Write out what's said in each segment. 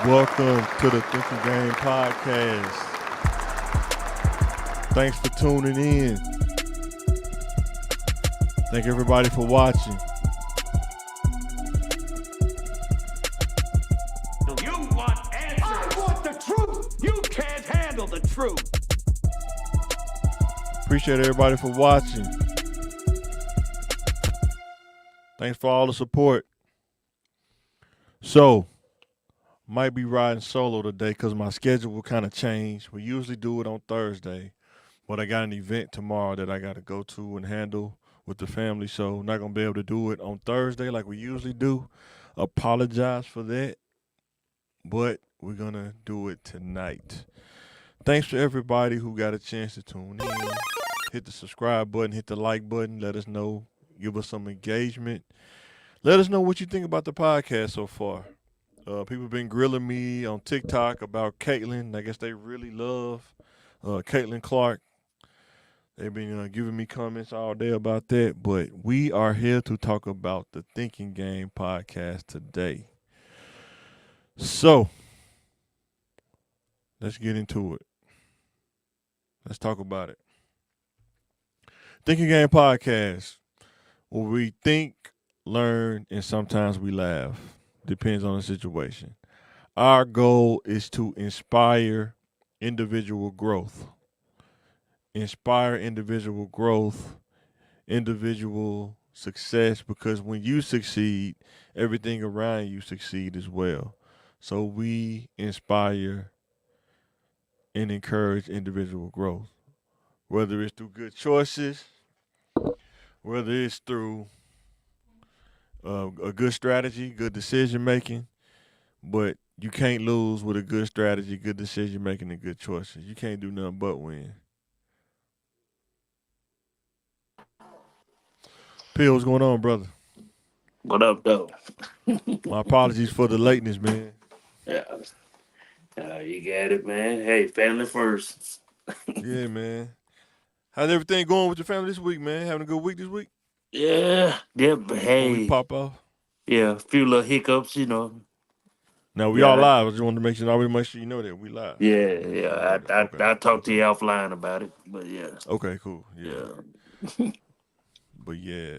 Welcome to the Thinking Game Podcast. Thanks for tuning in. Thank everybody for watching. You want answers. I want the truth. You can't handle the truth. Appreciate everybody for watching. Thanks for all the support. So, might be riding solo today because my schedule will kind of change. We usually do it on Thursday, but I got an event tomorrow that I got to go to and handle with the family, so not going to be able to do it on Thursday like we usually do. Apologize for that, but we're going to do it tonight. Thanks to everybody who got a chance to tune in. Hit the subscribe button, hit the like button, let us know, give us some engagement. Let us know what you think about the podcast so far. People have been grilling me on TikTok about Caitlin. I guess they really love Caitlin Clark. They've been giving me comments all day about that. But we are here to talk about the Thinking Game podcast today. So, let's get into it. Let's talk about it. Thinking Game podcast, where we think, learn, and sometimes we laugh. Depends on the situation. Our goal is to inspire individual growth. Inspire individual growth, individual success, because when you succeed, everything around you succeed as well. So we inspire and encourage individual growth, whether it's through good choices, whether it's through a good strategy, good decision making, but you can't lose with a good strategy, good decision making, and good choices. You can't do nothing but win. Pill, what's going on, brother? What up, though? My apologies for the lateness, man. Yeah, you got it, man. Hey, family first. Yeah, man. How's everything going with your family this week, man? Having a good week this week? Yeah, but Before we hey, pop off. yeah, a few little hiccups, you know. Now we all Yeah, live. I just wanted to make sure I always make sure you know that we live. yeah. Okay. I talked to you offline about it, but yeah, Okay, cool. Yeah. yeah, But yeah.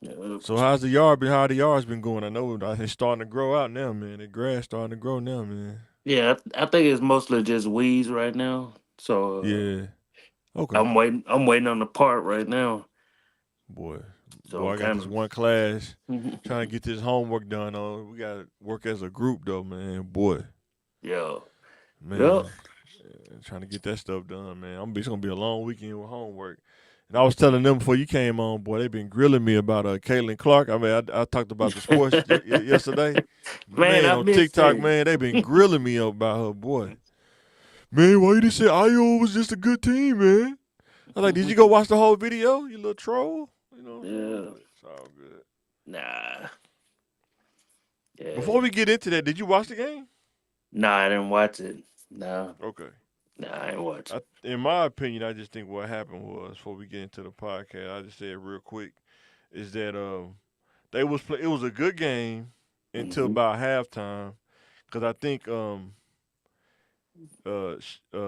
yeah. So how's the yard been? How the yard's been going? I know it's starting to grow out now, man. The grass starting to grow now, man. Yeah, I think it's mostly just weeds right now. So Yeah. Okay. I'm waiting on the part right now. Boy. So Boy, I'm I got kind this one class of trying to get this homework done on. We gotta work as a group though, man. Boy. yeah, yeah. Man. Trying to get that stuff done, man. It's gonna be a long weekend with homework. And I was telling them before you came on, boy, they've been grilling me about Caitlin Clark. I mean, I talked about the sports yesterday. Man, Man, I on missed TikTok, it. man, they've been grilling me about her, boy. Man, why you didn't say Iowa was just a good team, man? I was like, did you go watch the whole video, you little troll? You know what I'm saying? Yeah, But it's all good. nah, Before yeah. we get into that, did you watch the game? Nah, I didn't watch it. No, Okay. nah, I didn't watch it. In my opinion, I just think what happened was, before we get into the podcast, I just say it real quick, is that it was a good game until Hmm. about halftime, because I think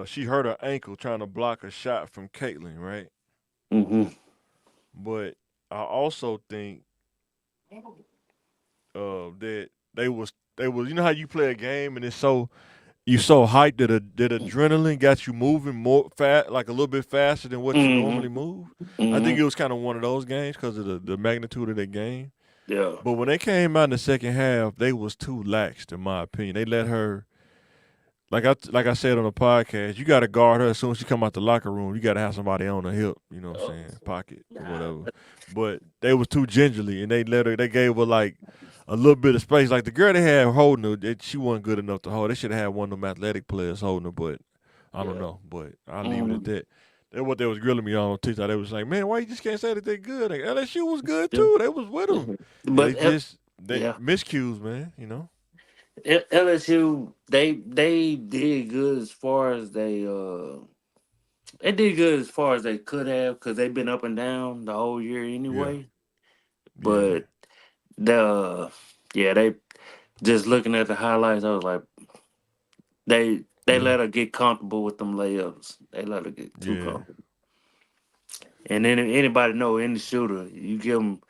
she hurt her ankle trying to block a shot from Caitlin, right? Hmm. But I also think that they was you know how you play a game and it's so hyped that that adrenaline got you moving more fast, like a little bit faster than what you Hmm. normally move. I think Hmm. it was kind of one of those games because of the magnitude of that game. Yeah. But when they came out in the second half, they was too laxed, in my opinion. They let her, like I said on the podcast, you got to guard her as soon as she come out the locker room. You got to have somebody on the hip, you know what I'm Oh, saying, pocket or nah. whatever. But they was too gingerly, and they gave her like a little bit of space. Like the girl they had holding her, she wasn't good enough to hold. They should have had one of them athletic players holding her, but I don't Yeah. know. But I'll leave it at Mm. that. That's what they was grilling me on TikTok. They was like, man, why you just can't say that they good? Like, LSU was good Yeah. too. They was with them. They But just they yeah, miscues, man. You know. LSU they did good as far as they did good as far as they could have because they've been up and down the whole year Yeah. anyway. Yeah. But the yeah Just looking at the highlights, I was like, they Yeah. let her get comfortable with them layups. They let her get too Yeah. comfortable. And then if anybody know any shooter, you give them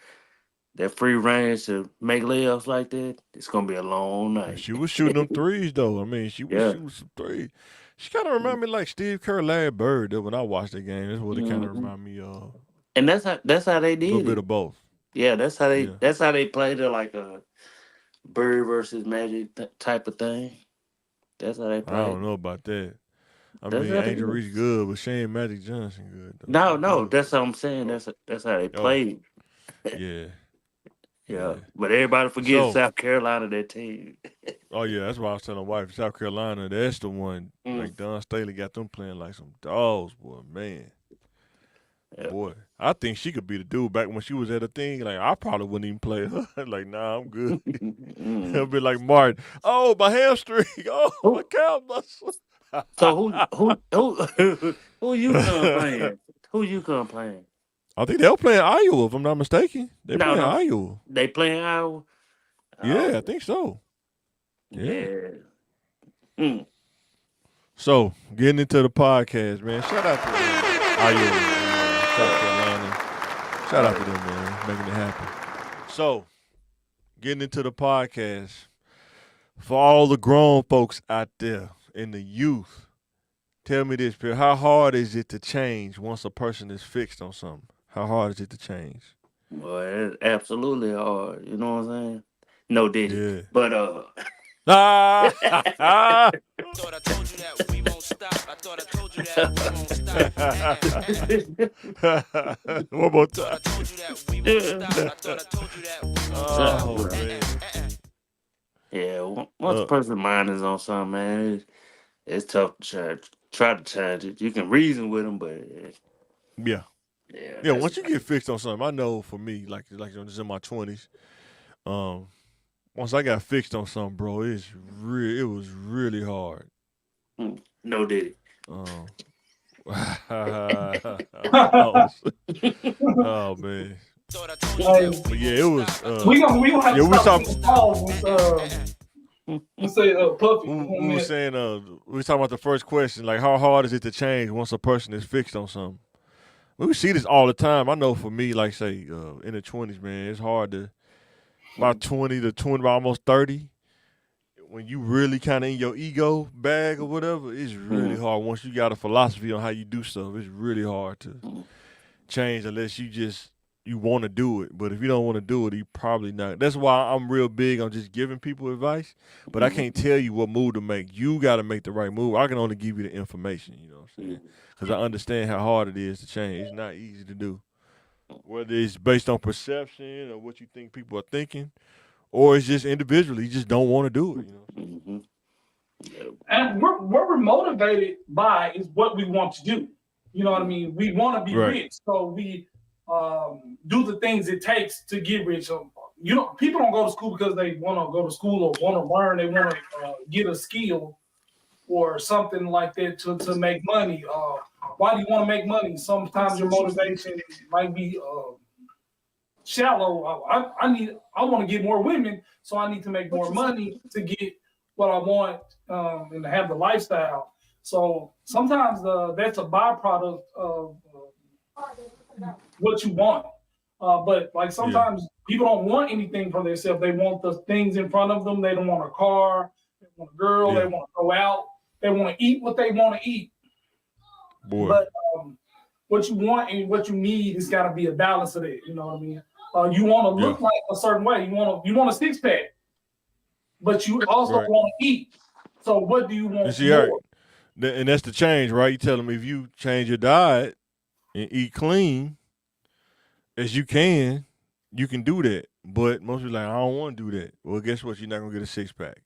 that free range to make layups like that, it's gonna be a long night. She was shooting them threes though. I mean, she was Yeah. shooting some threes. She kind of reminded me like Steve Kerr, Larry Bird. Though when I watched the game, that's what it kind of Mhm. reminded me of. And that's how they A little did bit it. of both. Yeah, Yeah. that's how they played it, like a Bird versus Magic type of thing. That's how they I played. don't know about that. I That's mean, how they Angel did. Reese good, but she ain't Magic Johnson good though. No, She no, good. that's what I'm saying. That's how they Oh, played. yeah. Yeah, but everybody forgets So, South Carolina, that team. oh yeah, that's why I was telling my wife, South Carolina, that's the one. Mm. Like Don Staley got them playing like some dogs, boy, man. Yeah. Boy, I think she could be the dude back when she was at a thing. Like I probably wouldn't even play her. Like, nah, I'm good. It'll be like Martin. Oh, my hamstring. Oh, my calf muscle. So who you playing? Who you playing? I think they're playing Iowa, if I'm not mistaken. They're No, playing no, Iowa. they playing Iowa. Yeah, Oh, I think so. Yeah. Mm. So, getting into the podcast, man. Shout out to Iowa, South Carolina. Shout out to them, man, making it happen. So, getting into the podcast, for all the grown folks out there and the youth, tell me this, Pierre. How hard is it to change once a person is fixed on something? How hard is it to change? Boy, it's absolutely hard. You know what I'm saying? No Diddy. Yeah. But Ah! Thought I told you that we won't stop. I thought I told you that we won't stop. One more Thought I time. told you that we won't stop. I thought I told you that we won't Oh, stop. man. yeah, once a person's mind is on something, man, it's tough to try to change it. You can reason with them, but Yeah. yeah. Yeah, once you get fixed on something, I know for me, like I'm just in my 20s, once I got fixed on something, bro, it was really hard. No Diddy. Oh, oh man. Thought I told you that But yeah, it was We gonna have yeah, to we stop talking this call with say Puffy. we were saying we was talking about the first question, like how hard is it to change once a person is fixed on something? We see this all the time. I know for me, like say in the 20s, man, it's hard to about 20 to 20, about almost 30. When you really kind of in your ego bag or whatever, it's really hard. Once you got a philosophy on how you do stuff, it's really hard to change unless you want to do it. But if you don't want to do it, you probably not. That's why I'm real big on just giving people advice. But I can't tell you what move to make. You got to make the right move. I can only give you the information, you know what I'm saying? Because I understand how hard it is to change. It's not easy to do. Whether it's based on perception or what you think people are thinking, or it's just individually, you just don't want to do it, you know? And what we're motivated by is what we want to do. You know what I mean? We want to be Right. rich, so we do the things it takes to get rich. People don't go to school because they want to go to school or want to learn. They want to get a skill or something like that to make money. Why do you want to make money? Sometimes your motivation might be shallow. I want to get more women, so I need to make more money to get what I want and to have the lifestyle. So sometimes that's a byproduct of what you want. But like sometimes people don't want anything for themselves. They want the things in front of them. They don't want a car. They want a girl. They want to go out. They want to eat what they want to eat. Boy. But what you want and what you need has got to be a balance of it. You know what I mean? You want to look like a certain way. You want a six pack, but you also want to eat. So what do you want more? And that's the change, right? You tell them if you change your diet and eat clean as you can do that. But most people are like, I don't want to do that. Well, guess what? You're not gonna get a six pack.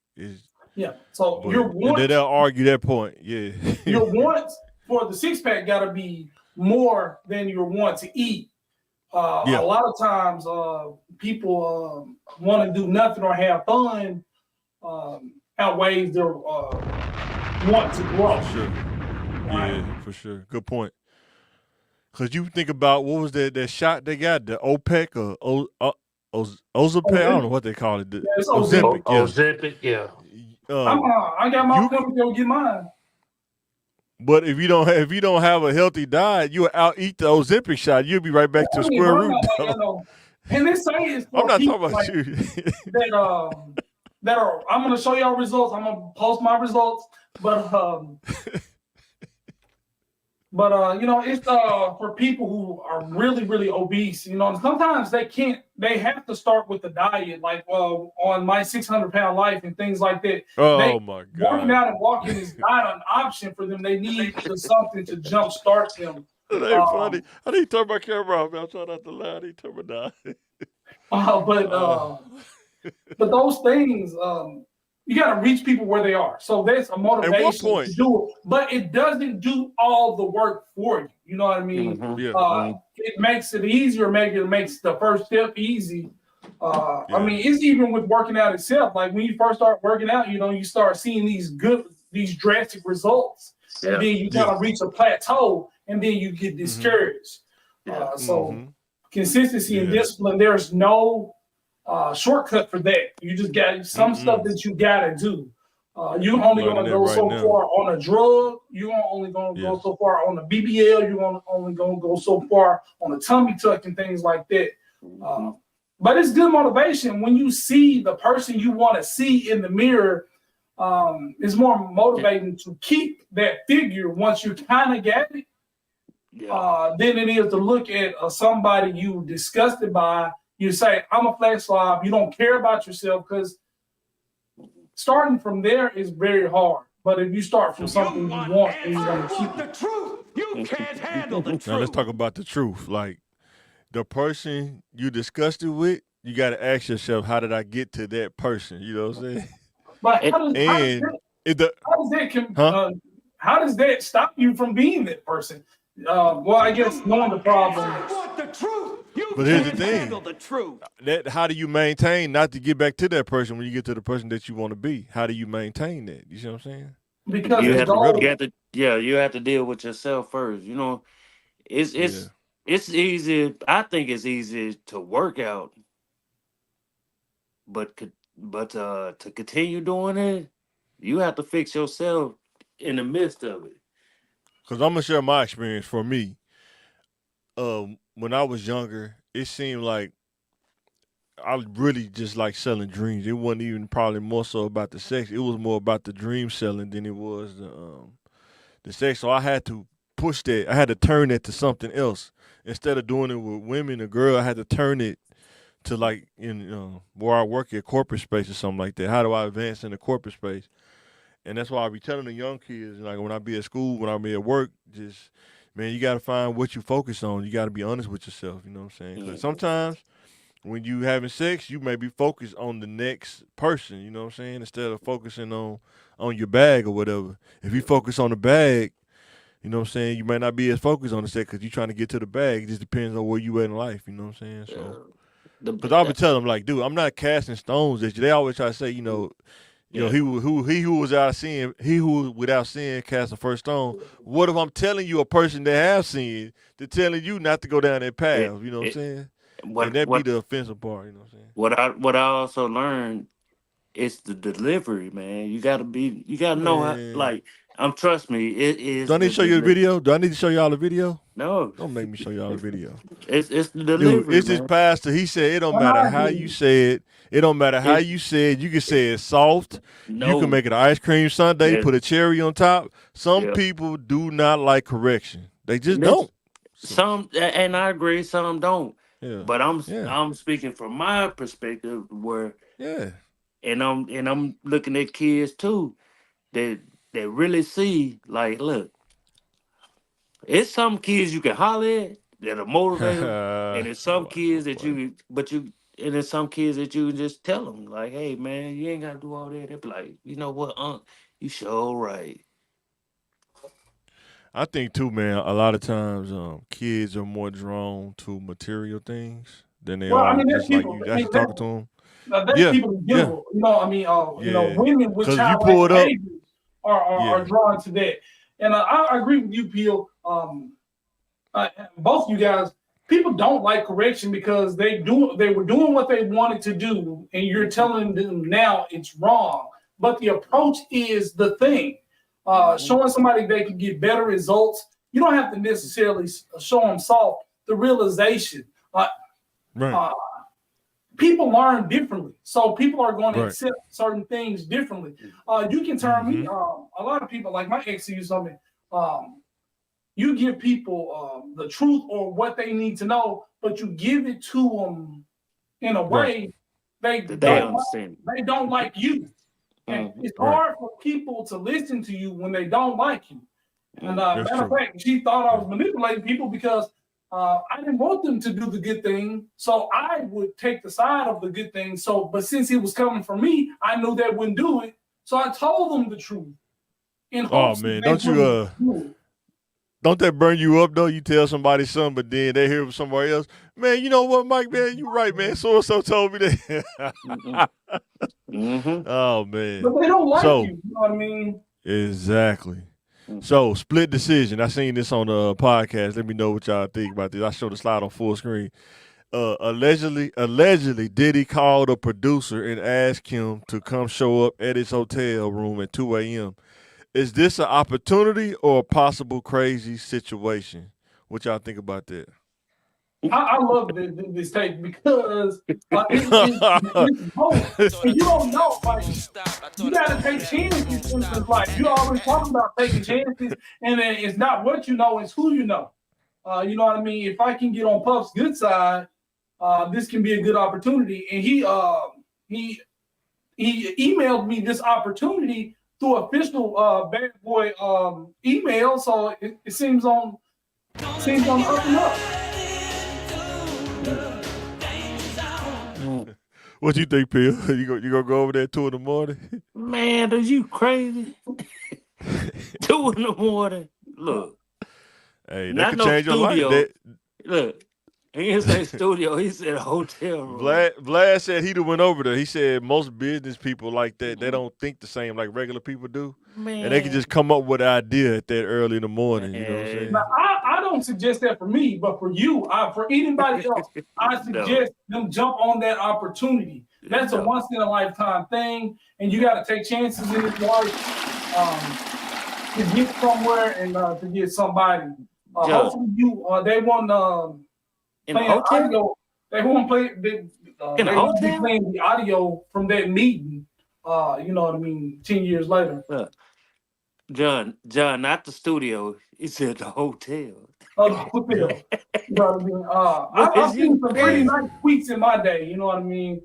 So your wants, and they'll argue that point. Yeah. Your wants for the six pack got to be more than your want to eat. A lot of times, people want to do nothing or have fun outweighs their want to grow. For sure. Right? Yeah, for sure. Good point. Because you think about what was that shot they got, the OPEC or Ozempic. I don't know what they call it. Yeah, it's Ozempic. Ozempic, yeah. I got my company to go get mine. But if you don't have a healthy diet, you'll out eat the Ozempic shot. You'll be right back to square root. And they say it's for I'm not people talking about like you. that are. I'm gonna show y'all results. I'm gonna post my results, but it's for people who are really, really obese. You know, and sometimes they can't. They have to start with the diet, like on my 600-pound life and things like that. Oh my God! Working out and walking is not an option for them. They need something to jumpstart them. That ain't funny. I need to turn my camera off, man. I'm trying not to lie. I need to turn it down. But those things, you got to reach people where they are. So that's a motivation to do it. But it doesn't do all the work for you. You know what I mean? Mm-hmm. Yeah. It makes it easier. Maybe it makes the first step easy. I mean, it's even with working out itself. Like when you first start working out, you know, you start seeing these drastic results. Yeah. And then you kind of reach a plateau, and then you get discouraged. Consistency and discipline, there's no shortcut for that. You just got some stuff that you got to do. You're only going to go so far on a drug. You're only going to go so far on a BBL. You're only going to go so far on a tummy tuck and things like that. But it's good motivation when you see the person you want to see in the mirror. It's more motivating to keep that figure once you kind of get it, than it is to look at somebody you disgusted by. You say, I'm a flat slob. You don't care about yourself, because starting from there is very hard. But if you start from something you want, and you're going to keep the truth. You can't handle the truth. Now let's talk about the truth. Like the person you disgusted with, you got to ask yourself, how did I get to that person? You know what I'm saying? But how does that stop you from being that person? Well, I guess knowing the problem. I want the truth. But here's the thing. Handle the truth. How do you maintain not to get back to that person when you get to the person that you want to be? How do you maintain that? You see what I'm saying? Because you have to deal with yourself first. You know, it's easy. I think it's easy to work out, but to continue doing it, you have to fix yourself in the midst of it. Because I'm gonna share my experience. For me, when I was younger, it seemed like I really just like selling dreams. It wasn't even probably more so about the sex. It was more about the dream selling than it was the sex. So I had to push that. I had to turn that to something else. Instead of doing it with women or girl, I had to turn it to like where I work at, corporate space or something like that. How do I advance in the corporate space? And that's why I be telling the young kids, like when I be at school, when I be at work, just, man, you got to find what you focus on. You got to be honest with yourself, you know what I'm saying? Because sometimes when you having sex, you may be focused on the next person, you know what I'm saying? Instead of focusing on your bag or whatever. If you focus on the bag, you know what I'm saying, you may not be as focused on the sex because you're trying to get to the bag. It just depends on where you at in life, you know what I'm saying? So, because I would tell them, like, dude, I'm not casting stones at you. They always try to say, he who was without sin cast the first stone. What if I'm telling you a person that has sinned, to telling you not to go down that path? You know what I'm saying? And that be the offensive part. You know what I'm saying? What I also learned is the delivery, man. You gotta know how. Like, trust me, it is. Do I need to show you a video? Do I need to show y'all a video? No. Don't make me show y'all a video. It's the delivery. Dude, it's this pastor. He said it don't matter how you say it. It don't matter how you say it. You can say it soft. No. You can make it an ice cream sundae, put a cherry on top. Some people do not like correction. They just don't. Some, and I agree, some don't. Yeah. But I'm speaking from my perspective where and I'm looking at kids too that really see, like, look, it's some kids you can holler at that are motivated, and it's some kids that and there's some kids that you just tell them, like, hey, man, you ain't got to do all that. They be like, you know what, you sure right. I think, too, man, a lot of times kids are more drawn to material things than they are. I mean, just people, like you talking to them. There's people in general. You know, I mean, women with childlike babies are drawn to that. And I agree with you, Peel. Both you guys, people don't like correction because they were doing what they wanted to do, and you're telling them now it's wrong. But the approach is the thing. Showing somebody they can get better results. You don't have to necessarily show them soft. The realization. Right. People learn differently, so people are going to Right. accept certain things differently. You can turn me. A lot of people, like my ex used something. You give people the truth or what they need to know, but you give it to them in a way they don't like you. And it's hard for people to listen to you when they don't like you. And matter of fact, she thought I was manipulating people because I didn't want them to do the good thing, so I would take the side of the good thing. So, but since it was coming from me, I knew they wouldn't do it, so I told them the truth. Oh man, don't that burn you up though? You tell somebody something, but then they hear from somebody else. Man, you know what, Mike? Man, you right, man. So and so told me that. Oh man, but they don't like you. You know what I mean? Exactly. So, split decision. I seen this on the podcast. Let me know what y'all think about this. I showed the slide on full screen. Allegedly, Diddy called a producer and asked him to come show up at his hotel room at 2 a.m. Is this an opportunity or a possible crazy situation? What y'all think about that? I love this take because it's both. And you don't know, like, you got to take chances in this life. You always talking about taking chances, and then it's not what you know, it's who you know. You know what I mean? If I can get on Puff's good side, this can be a good opportunity. And he emailed me this opportunity through official Bad Boy email, so it seems on up and up. What you think, Phil? You gonna go over there at 2 in the morning? Man, are you crazy? 2 in the morning. Look. Hey, that could change your life. Look, he didn't say studio. He said hotel room. Vlad said he'd have went over there. He said most business people like that, they don't think the same like regular people do. Man. And they can just come up with an idea at that early in the morning. You know what I'm saying? Now, I don't suggest that for me, but for you, for anybody else, I suggest them jump on that opportunity. That's a once in a lifetime thing, and you got to take chances in this life to get somewhere and to get somebody. Hopefully, they want playing audio. They won't play. They won't be playing the audio from that meeting. You know what I mean? 10 years later. John, not the studio. He said the hotel. Oh, the hotel. You know what I mean? I've seen some pretty nice tweets in my day. You know what I mean?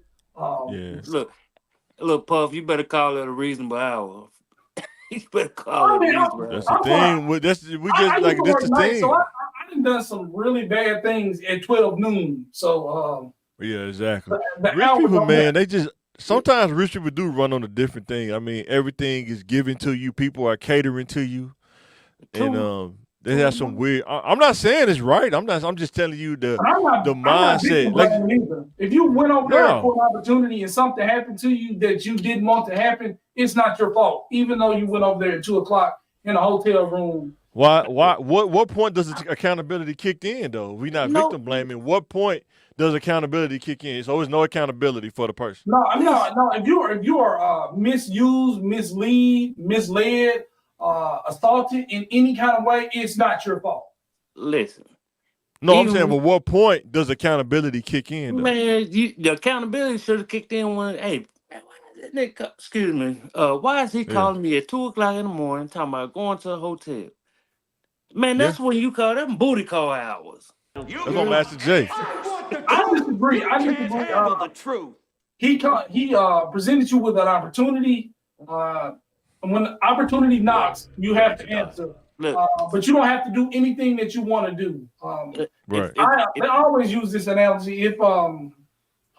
Look, Puff, you better call it a reasonable hour. You better call it reasonable. That's the thing. That's the thing. So I've done some really bad things at 12 noon. So yeah, exactly. Rich people, man, they just sometimes rich people do run on a different thing. I mean, everything is given to you. People are catering to you, and they have some weird. I'm not saying it's right. I'm just telling you the mindset. Like, if you went over there for an opportunity and something happened to you that you didn't want to happen, it's not your fault. Even though you went over there at 2:00 in a hotel room. Why? What point does accountability kick in though? We're not victim blaming. What point does accountability kick in? So there's no accountability for the person. No. If you are misused, misled, assaulted in any kind of way, it's not your fault. Listen. No, I'm saying, but what point does accountability kick in? Though? Man, the accountability should have kicked in when, hey, excuse me, why is he calling me at 2:00 in the morning talking about going to a hotel? Man, that's when you call them booty call hours. That's on Master J. I disagree. The truth. He presented you with an opportunity. And when the opportunity knocks, you have to answer. But you don't have to do anything that you want to do. Right. I always use this analogy. If a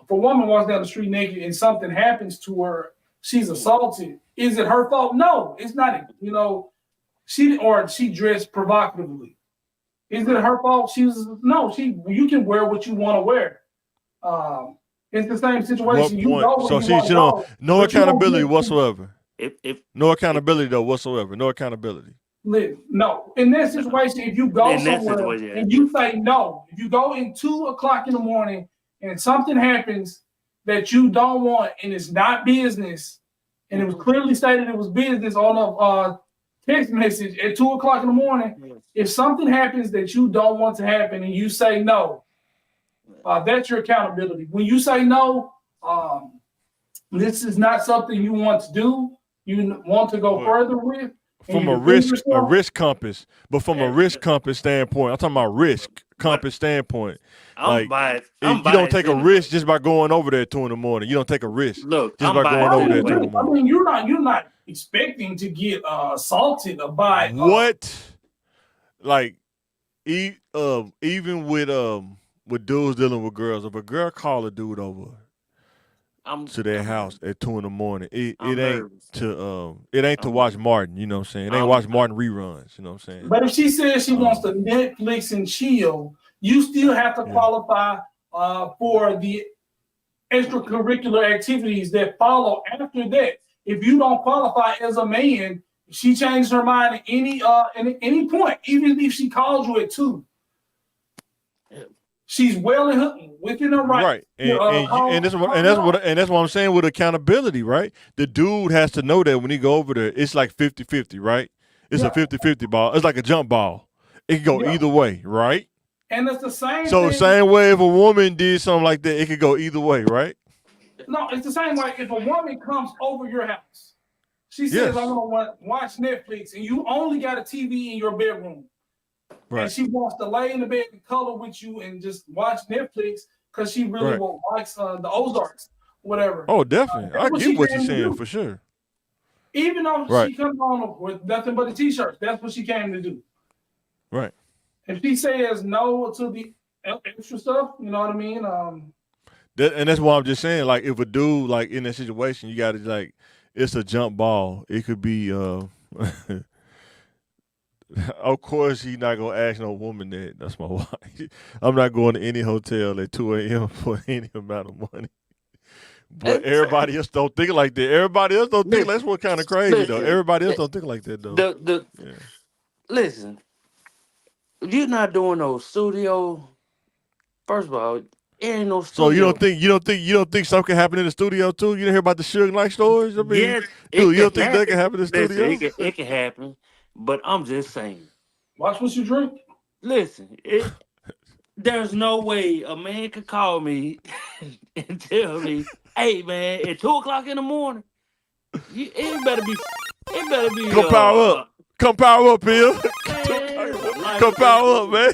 woman walks down the street naked and something happens to her, she's assaulted. Is it her fault? No, it's not. You know, she dressed provocatively. Is it her fault? You can wear what you want to wear. It's the same situation. No accountability whatsoever. No accountability though whatsoever. No accountability. No, in that situation, if you go In that somewhere situation, yeah. and you say no, if you go in 2:00 in the morning and something happens that you don't want and it's not business, and it was clearly stated it was business on a text message at 2:00 in the morning, if something happens that you don't want to happen and you say no, that's your accountability. When you say no, this is not something you want to do, you want to go further with. From a risk compass, but from a risk compass standpoint, I'm talking about risk compass standpoint. I'm biased. You don't take a risk just by going over there at 2 a.m. You don't take a risk Look, just by going over there at 2 a.m. I mean, you're not expecting to get assaulted by what? Like, even with dudes dealing with girls, if a girl call a dude over to their house at 2 a.m, it ain't to watch Martin, you know what I'm saying? It ain't watch Martin reruns, you know what I'm saying? But if she says she wants to Netflix and chill, you still have to qualify for the extracurricular activities that follow after that. If you don't qualify as a man, she changes her mind at any point, even if she calls you at 2. She's within her right. And that's what I'm saying with accountability, right? The dude has to know that when he go over there, it's like 50-50, right? It's a 50-50 ball. It's like a jump ball. It can go either way, right? And it's the same. So same way if a woman did something like that, it could go either way, right? No, it's the same way if a woman comes over your house. She says, I want to watch Netflix, and you only got a TV in your bedroom. Right. And she wants to lay in the bed and color with you and just watch Netflix because she really likes the Ozarks, whatever. Oh, definitely. I get what you're saying for sure. Even though she comes on with nothing but a t-shirt, that's what she came to do. Right. If she says no to the extra stuff, you know what I mean? And that's why I'm just saying, like, if a dude, like, in that situation, you got to, like, it's a jump ball. It could be, of course, he's not going to ask no woman that. That's my wife. I'm not going to any hotel at 2 a.m. for any amount of money. But everybody else don't think like that. Everybody else don't think that's what kind of crazy, though. Everybody else don't think like that, though. Listen, you're not doing no studio. First of all, it ain't no studio. So you don't think something can happen in the studio too? You didn't hear about the Suge Knight stories? I mean, yes, dude, you don't think that can happen in the studio? It can happen, but I'm just saying. Watch what you drink. Listen, there's no way a man could call me and tell me, "Hey, man, at 2:00 in the morning, it better be." Come power up. Come power up, Bill. Come power up, man.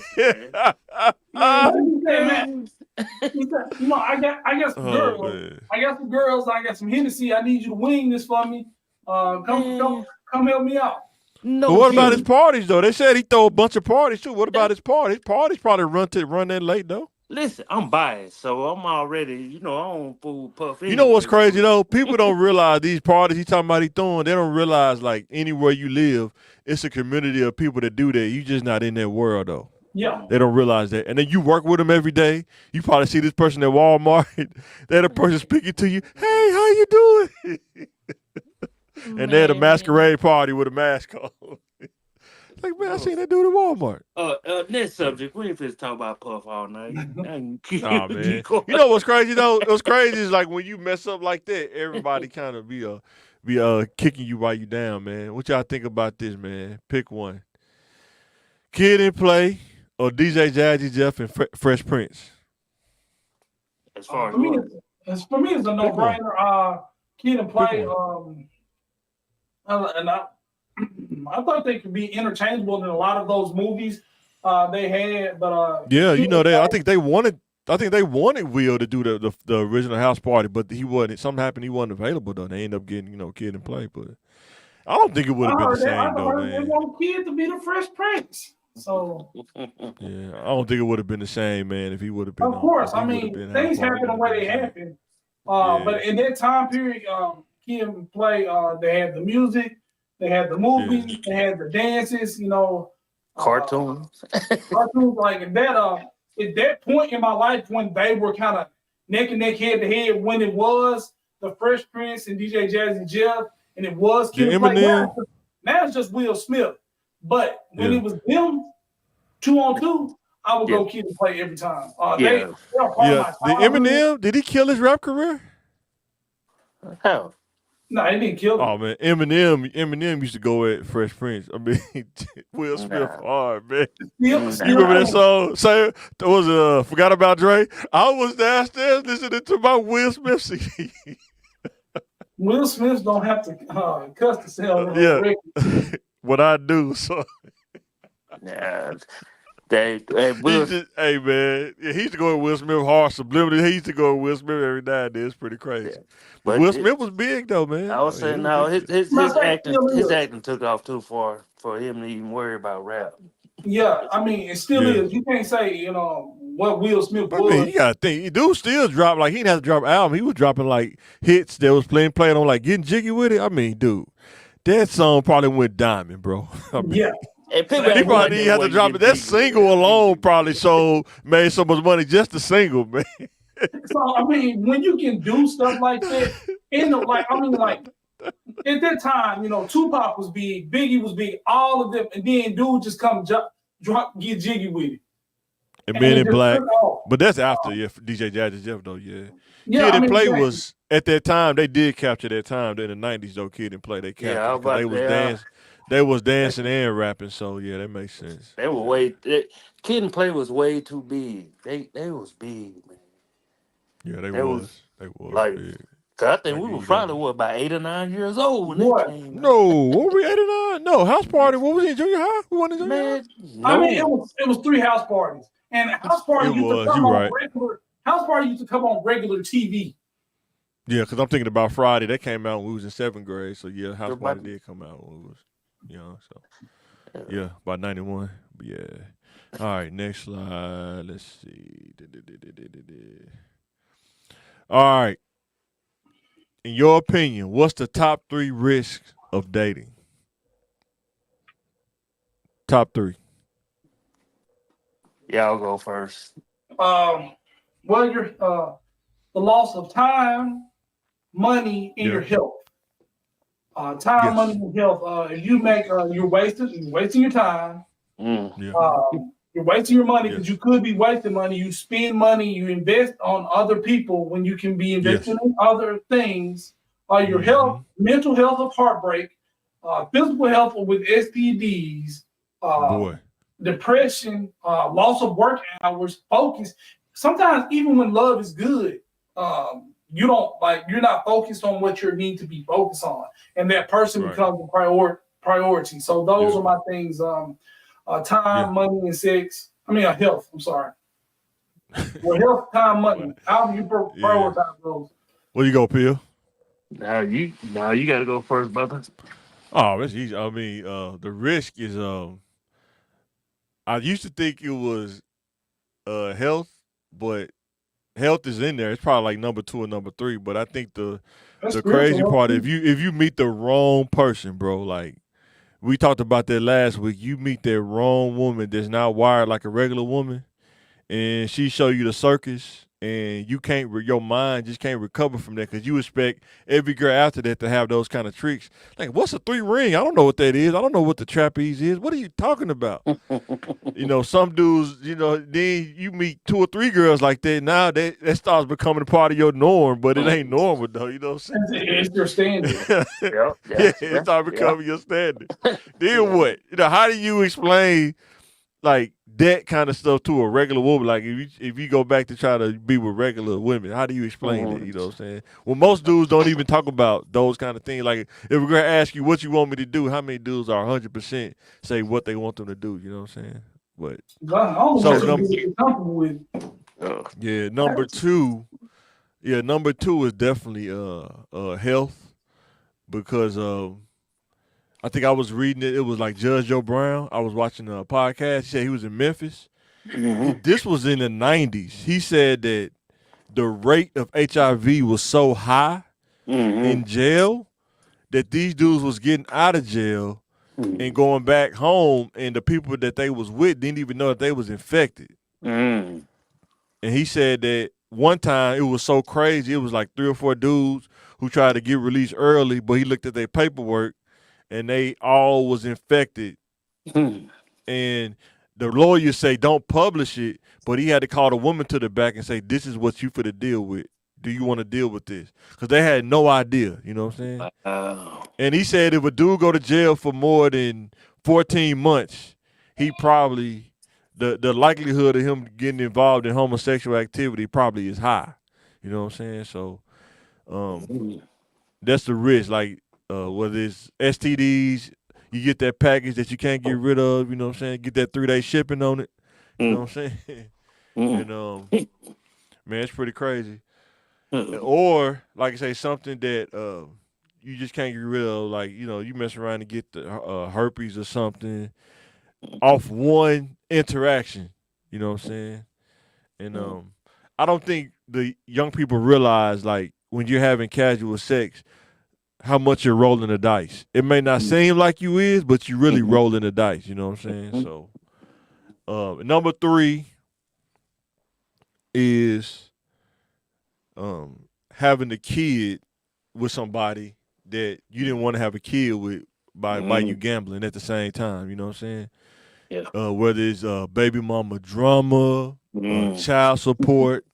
You know, I got some girls. Man. I got some girls. I got some Hennessy. I need you to wing this for me. Come help me out. No, but what about his parties though? They said he throw a bunch of parties too. What about his parties? His parties probably run that late though. Listen, I'm biased, so I'm already, I don't fool puff. You know what's crazy though? People don't realize these parties he talking about he throwing. They don't realize like anywhere you live, it's a community of people that do that. You just not in that world though. Yeah. They don't realize that. And then you work with them every day. You probably see this person at Walmart. They're the person speaking to you. Hey, how you doing? And they're at a masquerade party with a mask on. Like, man, I seen that dude at Walmart. Next subject. We ain't finna talk about Puff all night. Nah, man. You know what's crazy though? What's crazy is like when you mess up like that, everybody kind of be kicking you while you down, man. What y'all think about this, man? Pick one. Kid and Play or DJ Jazzy Jeff and Fresh Prince? As far as for me, it's a no-brainer. Kid and Play. And I thought they could be interchangeable in a lot of those movies they had, but yeah, I think they wanted Will to do the original house party, but he wasn't. Something happened. He wasn't available though. They ended up getting Kid and Play, but I don't think it would have been the same though, man. They want Kid to be the Fresh Prince, so yeah, I don't think it would have been the same, man. If he would have been. Of course, I mean things happen the way they happen, but in that time period, Kid and Play, they had the music. They had the movies, they had the dances, cartoons. Cartoons like that. At that point in my life when they were kind of neck and neck, head to head, when it was the Fresh Prince and DJ Jazzy Jeff, and it was Kid and Play. Now it's just Will Smith. But when it was them 2-on-2, I would go Kid and Play every time. They are part of my Did Eminem, did he kill his rap career? How? No, he didn't kill him. Oh man, Eminem used to go at Fresh Prince. I mean, Will Smith hard, man. You remember that song? Say it was Forgot About Dre. I was downstairs listening to my Will Smith CD. Will Smith don't have to cuss himself. What I do, so. Yeah. Hey man, he used to go with Will Smith hard subliminally. He used to go with Will Smith every now and then. It's pretty crazy. Yeah. But Will Smith was big though, man. I was saying his acting took off too far for him to even worry about rap. Yeah, I mean it still is. You can't say what Will Smith was. I mean, you gotta think, dude still dropped like he didn't have to drop an album. He was dropping like hits that was playing on like Getting Jiggy with It. I mean, dude, that song probably went diamond, bro. I mean, yeah. He probably didn't have to drop it. That single alone probably made so much money just the single, man. So I mean, when you can do stuff like that, at that time, Tupac was big, Biggie was big, all of them, and then dude just come get jiggy with it. And Men in Black, but that's after DJ Jazzy Jeff though, Kid and Play was at that time. They did capture that time in the '90s though. Kid and Play, they captured. They was dancing and rapping, so yeah, that makes sense. They were Kid and Play was way too big. They was big, man. Yeah, they was like big. Cause I think we were probably about 8 or 9 years old when they came. No, what were we 8 or 9? No, house party. What was it? Junior high? We went to junior high? No. I mean, it was 3 house parties, and house party used to come on regular. House party used to come on regular TV. Yeah, because I'm thinking about Friday. That came out when we was in 7th grade. So yeah, house party did come out when we was young. So yeah, about 91. But yeah. All right, next slide. Let's see. All right. In your opinion, what's the top 3 risks of dating? Top 3. Yeah, I'll go first. Well, you're the loss of time, money, and your health. Time, money, and health. If you make you're wasting your time. You're wasting your money because you could be wasting money. You spend money, you invest on other people when you can be investing in other things. Your health, mental health of heartbreak, physical health with STDs, depression, loss of work hours, focus. Sometimes even when love is good, you're not focused on what you need to be focused on, and that person becomes a priority. So those are my things. Time, money, and sex. Health. I'm sorry. Well, health, time, money. How do you prioritize those? Where you go, Peel? Now you got to go first, brother. Oh, that's easy. I mean, the risk is. I used to think it was health, but health is in there. It's probably like number 2 or number 3. But I think the crazy part, if you meet the wrong person, bro, like. We talked about that last week. You meet that wrong woman that's not wired like a regular woman, and she show you the circus, and your mind just can't recover from that because you expect every girl after that to have those kind of tricks. Like, what's a 3 ring? I don't know what that is. I don't know what the trapeze is. What are you talking about? Some dudes, then you meet 2 or 3 girls like that. Now that starts becoming a part of your norm, but it ain't normal though. You know what I'm saying? It's your standard. It starts becoming your standard. Then what? How do you explain like that kind of stuff to a regular woman? Like if you go back to try to be with regular women, how do you explain it? You know what I'm saying? Well, most dudes don't even talk about those kind of things. Like if we're gonna ask you what you want me to do, how many dudes are 100% say what they want them to do? You know what I'm saying? But number 2 is definitely health, because I think I was reading it. It was like Judge Joe Brown. I was watching a podcast. He said he was in Memphis. This was in the 90s. He said that the rate of HIV was so high in jail that these dudes was getting out of jail and going back home, and the people that they was with didn't even know that they was infected. And he said that one time it was so crazy. It was like 3 or 4 dudes who tried to get released early, but he looked at their paperwork, and they all was infected And the lawyers say don't publish it, but he had to call the woman to the back and say, this is what you for to deal with. Do you want to deal with this? Because they had no idea, you know what I'm saying? And he said if a dude go to jail for more than 14 months, he probably, the likelihood of him getting involved in homosexual activity probably is high. You know what I'm saying? So that's the risk. Like whether it's STDs, you get that package that you can't get rid of, you know what I'm saying? Get that 3-day shipping on it. You know what I'm saying? And man, it's pretty crazy. Or like I say, something that you just can't get rid of, like, you know, you mess around and get the herpes or something off one interaction. You know what I'm saying? And I don't think the young people realize, like, when you're having casual sex, how much you're rolling the dice. It may not seem like you is, but you really rolling the dice. You know what I'm saying? So, number 3 is having a kid with somebody that you didn't want to have a kid with by you gambling at the same time. You know what I'm saying? Yeah. Whether it's baby mama drama, child support,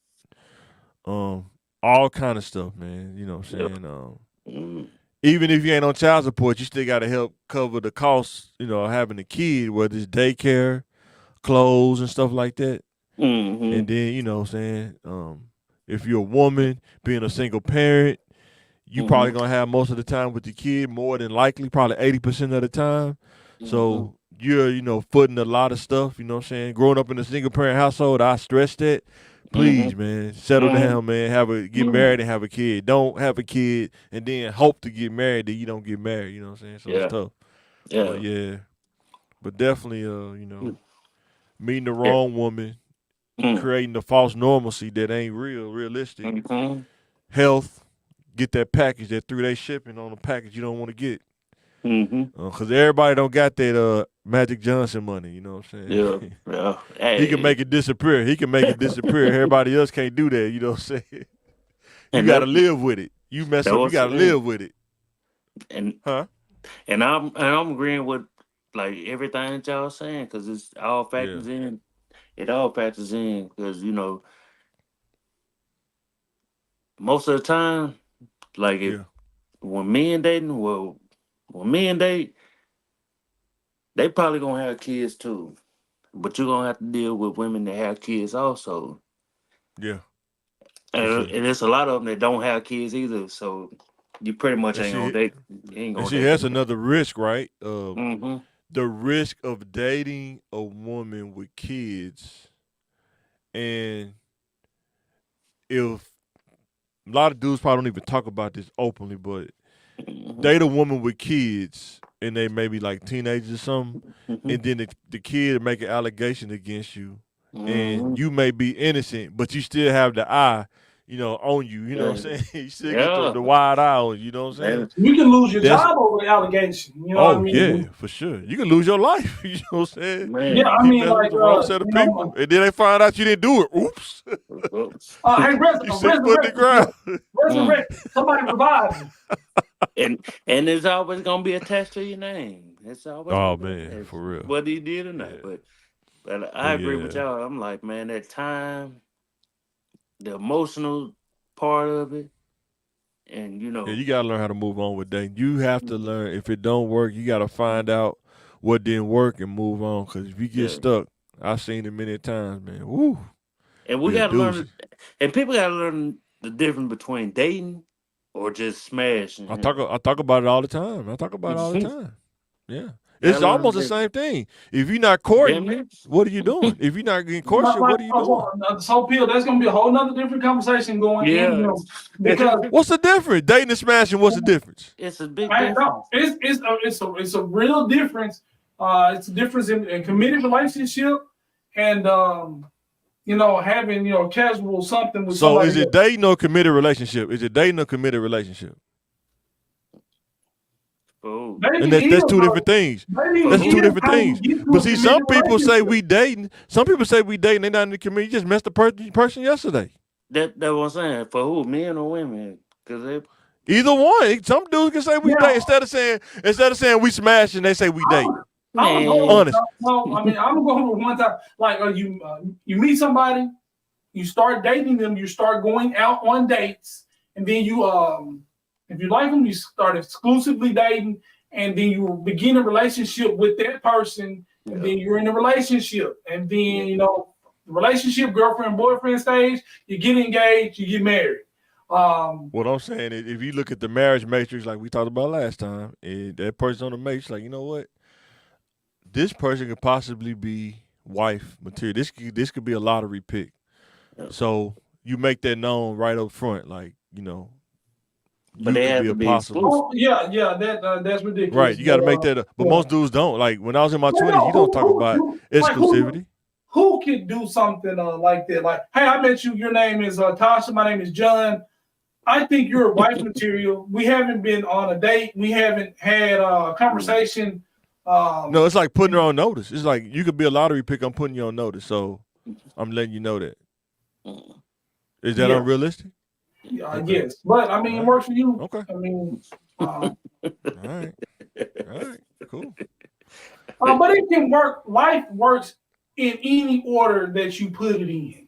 all kind of stuff, man. You know what I'm saying? Even if you ain't on child support, you still got to help cover the costs, you know, of having a kid, whether it's daycare, clothes, and stuff like that. And then, you know what I'm saying, if you're a woman, being a single parent, you probably going to have most of the time with the kid, more than likely, probably 80% of the time. So you're, you know, footing a lot of stuff, you know what I'm saying? Growing up in a single parent household, I stress that. Please, man, settle down, man. Get married and have a kid. Don't have a kid and then hope to get married that you don't get married. You know what I'm saying? So it's tough. Yeah. But definitely, you know, meeting the wrong woman, creating the false normalcy that ain't realistic. Health, get that package, that 3-day shipping on a package you don't want to get. Because everybody don't got that Magic Johnson money, you know what I'm saying? Yeah. Hey. He can make it disappear. Everybody else can't do that, you know what I'm saying? You got to live with it. You mess up, you got to live with it. And I'm agreeing with like everything that y'all saying, because it's all factors in. It all factors in because, you know, most of the time, like when men date, they probably gonna have kids too, but you're gonna have to deal with women that have kids also. Yeah, and there's a lot of them that don't have kids either. So you pretty much ain't gonna date. That's another risk, right? The risk of dating a woman with kids, and if a lot of dudes probably don't even talk about this openly, but date a woman with kids and they may be like teenagers or something, and then the kid make an allegation against you, and you may be innocent, but you still have the eye, you know, on you. You know what I'm saying? You still get the wide eye on you. You know what I'm saying? You can lose your job over the allegation. You know what I mean? Yeah, for sure. You can lose your life. You know what I'm saying? Man. Yeah, I mean, like the wrong set of people, and then they find out you didn't do it. Oops. Hey, resurrect. Somebody revive me. And it's always gonna be attached to your name. It's always for real. Whether you did or not. But I agree with y'all. I'm like, man, that time, the emotional part of it, and you know, you gotta learn how to move on with dating. You have to learn, if it don't work, you gotta find out what didn't work and move on. Because if you get stuck, I've seen it many times, man. Woo. And we gotta learn, and people gotta learn the difference between dating or just smashing. I talk about it all the time. Yeah. It's almost the same thing. If you're not courting, what are you doing? If you're not getting courtship, what are you doing? So, Peel, that's going to be a whole nother different conversation going in. You know, because what's the difference? Dating and smashing, what's the difference? It's a big difference. It's a real difference. It's a difference in committed relationship and, you know, having, you know, casual something with somebody. So is it dating or committed relationship? Is it dating or committed relationship? Oh. And that's two different things. That's two different things. But see, some people say we dating. Some people say we dating. They're not in the community. You just met the person yesterday. That's what I'm saying. For who? Men or women? Because either one. Some dudes can say we date instead of saying we smashing. They say we date. I'm gonna Man, go. Honest. No, I mean, I'm gonna go with one time. Like, you meet somebody, you start dating them, you start going out on dates, and then you if you like them, you start exclusively dating, and then you begin a relationship with that person, and then you're in a relationship, and then the relationship, girlfriend, boyfriend stage, you get engaged, you get married. What I'm saying is, if you look at the marriage matrix, like we talked about last time, and that person on the matrix, like, you know what, this person could possibly be wife material. This could be a lottery pick. So you make that known right up front, like, but they could have be to a be possible. exclusive. Yeah, that's ridiculous. Right, you got to make that up. But most dudes don't. Like, when I was in my 20s, you don't talk about exclusivity. Who could do something like that? Like, hey, I met you. Your name is Tasha. My name is John. I think you're wife material. We haven't been on a date. We haven't had a conversation. No, it's like putting her on notice. It's like you could be a lottery pick. I'm putting you on notice, so I'm letting you know that. Is that unrealistic? Yes, but I mean, it works for you. Okay. I mean, all right, cool. But it can work. Life works in any order that you put it in.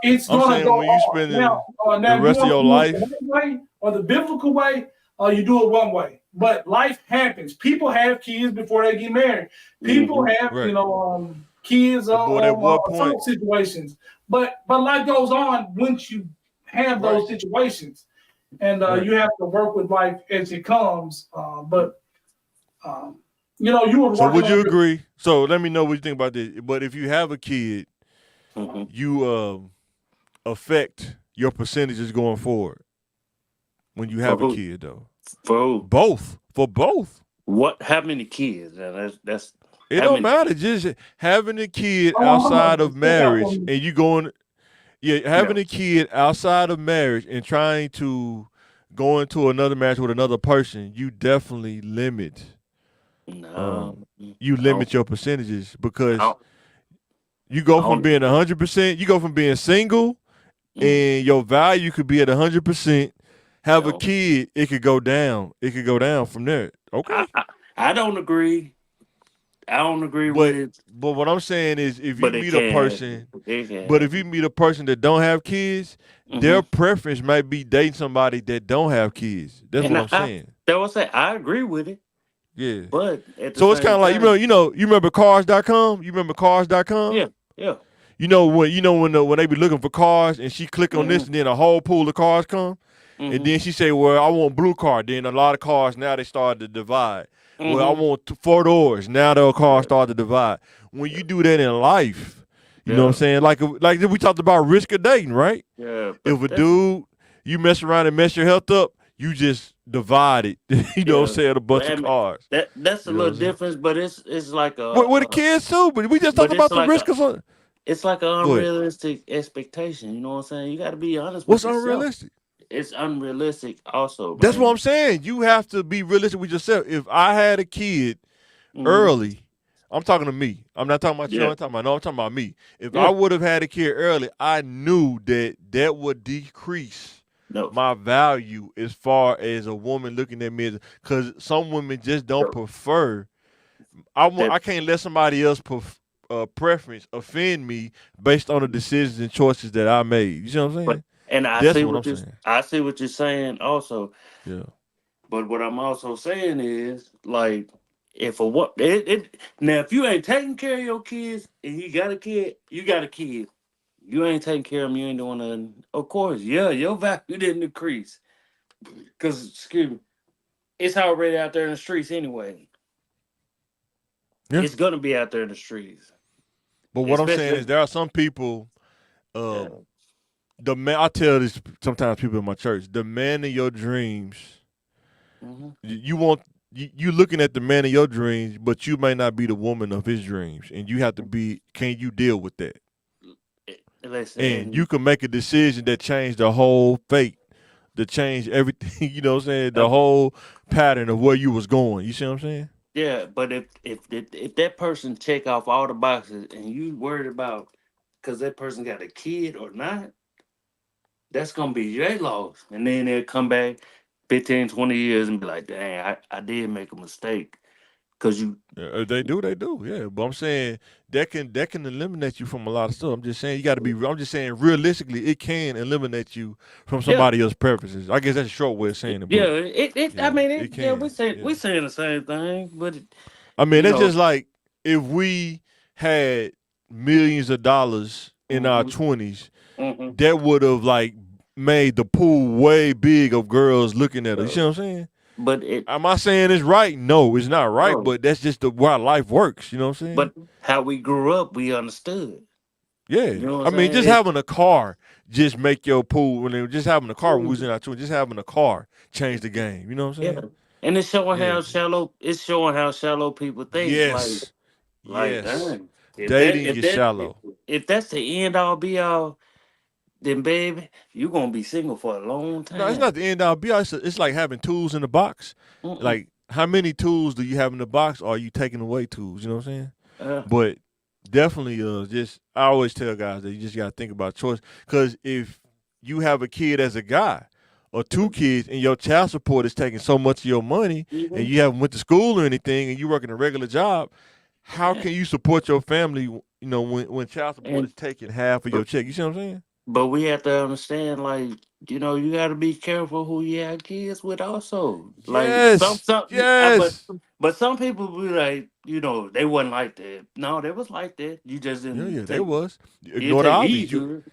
It's going to go when you spend now, the rest of your life, the way or the biblical way, you do it one way. But life happens. People have kids before they get married. People have, kids on some situations. But life goes on once you have those situations, and you have to work with life as it comes. You would. So would you agree? So let me know what you think about this. But if you have a kid, you affect your percentages going forward when you have a kid, though. For both. What? How many kids? That's it. Don't matter. Just having a kid outside of marriage, and you going, having a kid outside of marriage and trying to go into another marriage with another person, you definitely limit. You limit your percentages because you go from being 100%. You go from being single, and your value could be at 100%. Have a kid, it could go down. It could go down from there. Okay. I don't agree. with it. But what I'm saying is, if you meet a person, if you meet a person that don't have kids, their preference might be dating somebody that don't have kids. That's what I'm saying. That's what I say. I agree with it. Yeah. But so it's kind of like, you remember cars.com? You remember cars.com? Yeah. When they be looking for cars and she click on this and then a whole pool of cars come. And then she say, well, I want blue car. Then a lot of cars, now they start to divide. Well, I want 4 doors. Now the cars start to divide. When you do that in life, you know what I'm saying? Like we talked about risk of dating, right? Yeah. If a dude, you mess around and mess your health up, you just divide it. You know what I'm saying? A bunch of cars. That's a little difference, but it's like a... With the kids too, but we just talked about the risk of something. It's like an unrealistic expectation. You know what I'm saying? You got to be honest with yourself. What's unrealistic? It's unrealistic also. That's what I'm saying. You have to be realistic with yourself. If I had a kid early, I'm talking to me. I'm not talking about you. I'm talking about me. If I would have had a kid early, I knew that would decrease my value as far as a woman looking at me. Because some women just don't prefer. I can't let somebody else preference offend me based on the decisions and choices that I made. You see what I'm saying? And I see what you're saying also. Yeah. But what I'm also saying is, like, if if you ain't taking care of your kids and you got a kid, you got a kid. You ain't taking care of them, you ain't doing nothing. Of course, your value didn't decrease. Because, excuse me, it's already out there in the streets anyway. Yeah. It's gonna be out there in the streets. But what I'm saying is there are some people, I tell this sometimes people in my church, the man of your dreams, you looking at the man of your dreams, but you may not be the woman of his dreams. And you have to be, can you deal with that? Listen, and you can make a decision that change the whole fate, to change everything, you know what I'm saying? The whole pattern of where you was going. You see what I'm saying? Yeah, but if that person check off all the boxes and you worried about because that person got a kid or not, that's going to be your loss. And then they'll come back 15, 20 years and be like, dang, I did make a mistake. Cause you, They do, yeah. But I'm saying that can eliminate you from a lot of stuff. I'm just saying you got to be. I'm just saying realistically, it can eliminate you from yeah, somebody else's preferences. I guess that's a short way of saying it, yeah. but It. I yeah, mean, it yeah. can. Yeah. We saying the same thing, but I mean, you it's know, just like if we had millions of dollars in our hmm 20s, hmm that would have like made the pool way big of girls looking at us. You see what I'm saying? but it. Am I saying it's right? No, it's not right, No, but that's just the why life works. You know what I'm saying? but how we grew up, we understood. Yeah. You know what I I'm mean, saying? just having a car just make your pool when they just having a car when we was Mm, in our 20s, just having a car change the game. You know what I'm yeah, saying? and it's showing Yeah. how shallow. It's showing how shallow people think. Yes. Like, Yes. dang. If that, Dating if is that, shallow. if that's the end all be all, then baby, you gonna be single for a long No, it's time. not the end all be all. It's like having tools in the box. Mm-mm. Like, how many tools do you have in the box? Or are you taking away tools? You know what I'm saying? Uh, But definitely, just I always tell guys that you just gotta think about choice. Because if you have a kid as a guy, or two kids, and your child support is taking so much of your money, and mhm. you haven't went to school or anything, and you working a regular job, how can you support your family? You know, when child support And is taking half of your check. You see what I'm saying? but we have to understand, like, you got to be careful who you have kids with. Also, like Yes, yes. but some people be like, they wasn't like that. No, they was like that. You just Yeah, didn't yeah, there take was. You you didn't ignore the take obvious. heed to it.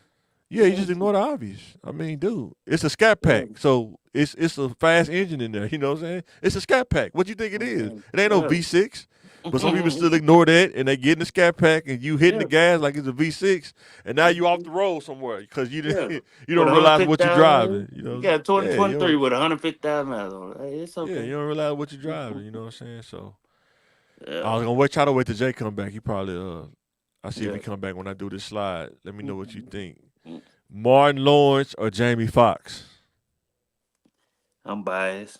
Yeah, you just ignore the obvious. I mean, dude, it's a scat Yeah. pack, so it's a fast engine in there. You know what I'm saying? It's a scat pack. What you think it is? Mhm. It ain't no Yeah. V6. But some people still ignore that, and they get in the scat pack, and you hitting Yeah. the gas like it's a V6, and now you off the road somewhere because you Yeah. didn't you With don't realize what you're 150,000, driving. You you know? got Yeah, you 2023 don't. with 150,000 miles on it. Hey, it's Yeah, okay. you don't realize what you're driving. You know what I'm saying? So I Yeah. was gonna try to wait till Jay come back. He probably I see if Yeah. he come back when I do this slide. Let me know what you think. Mm, Martin Lawrence or Jamie Foxx? I'm biased.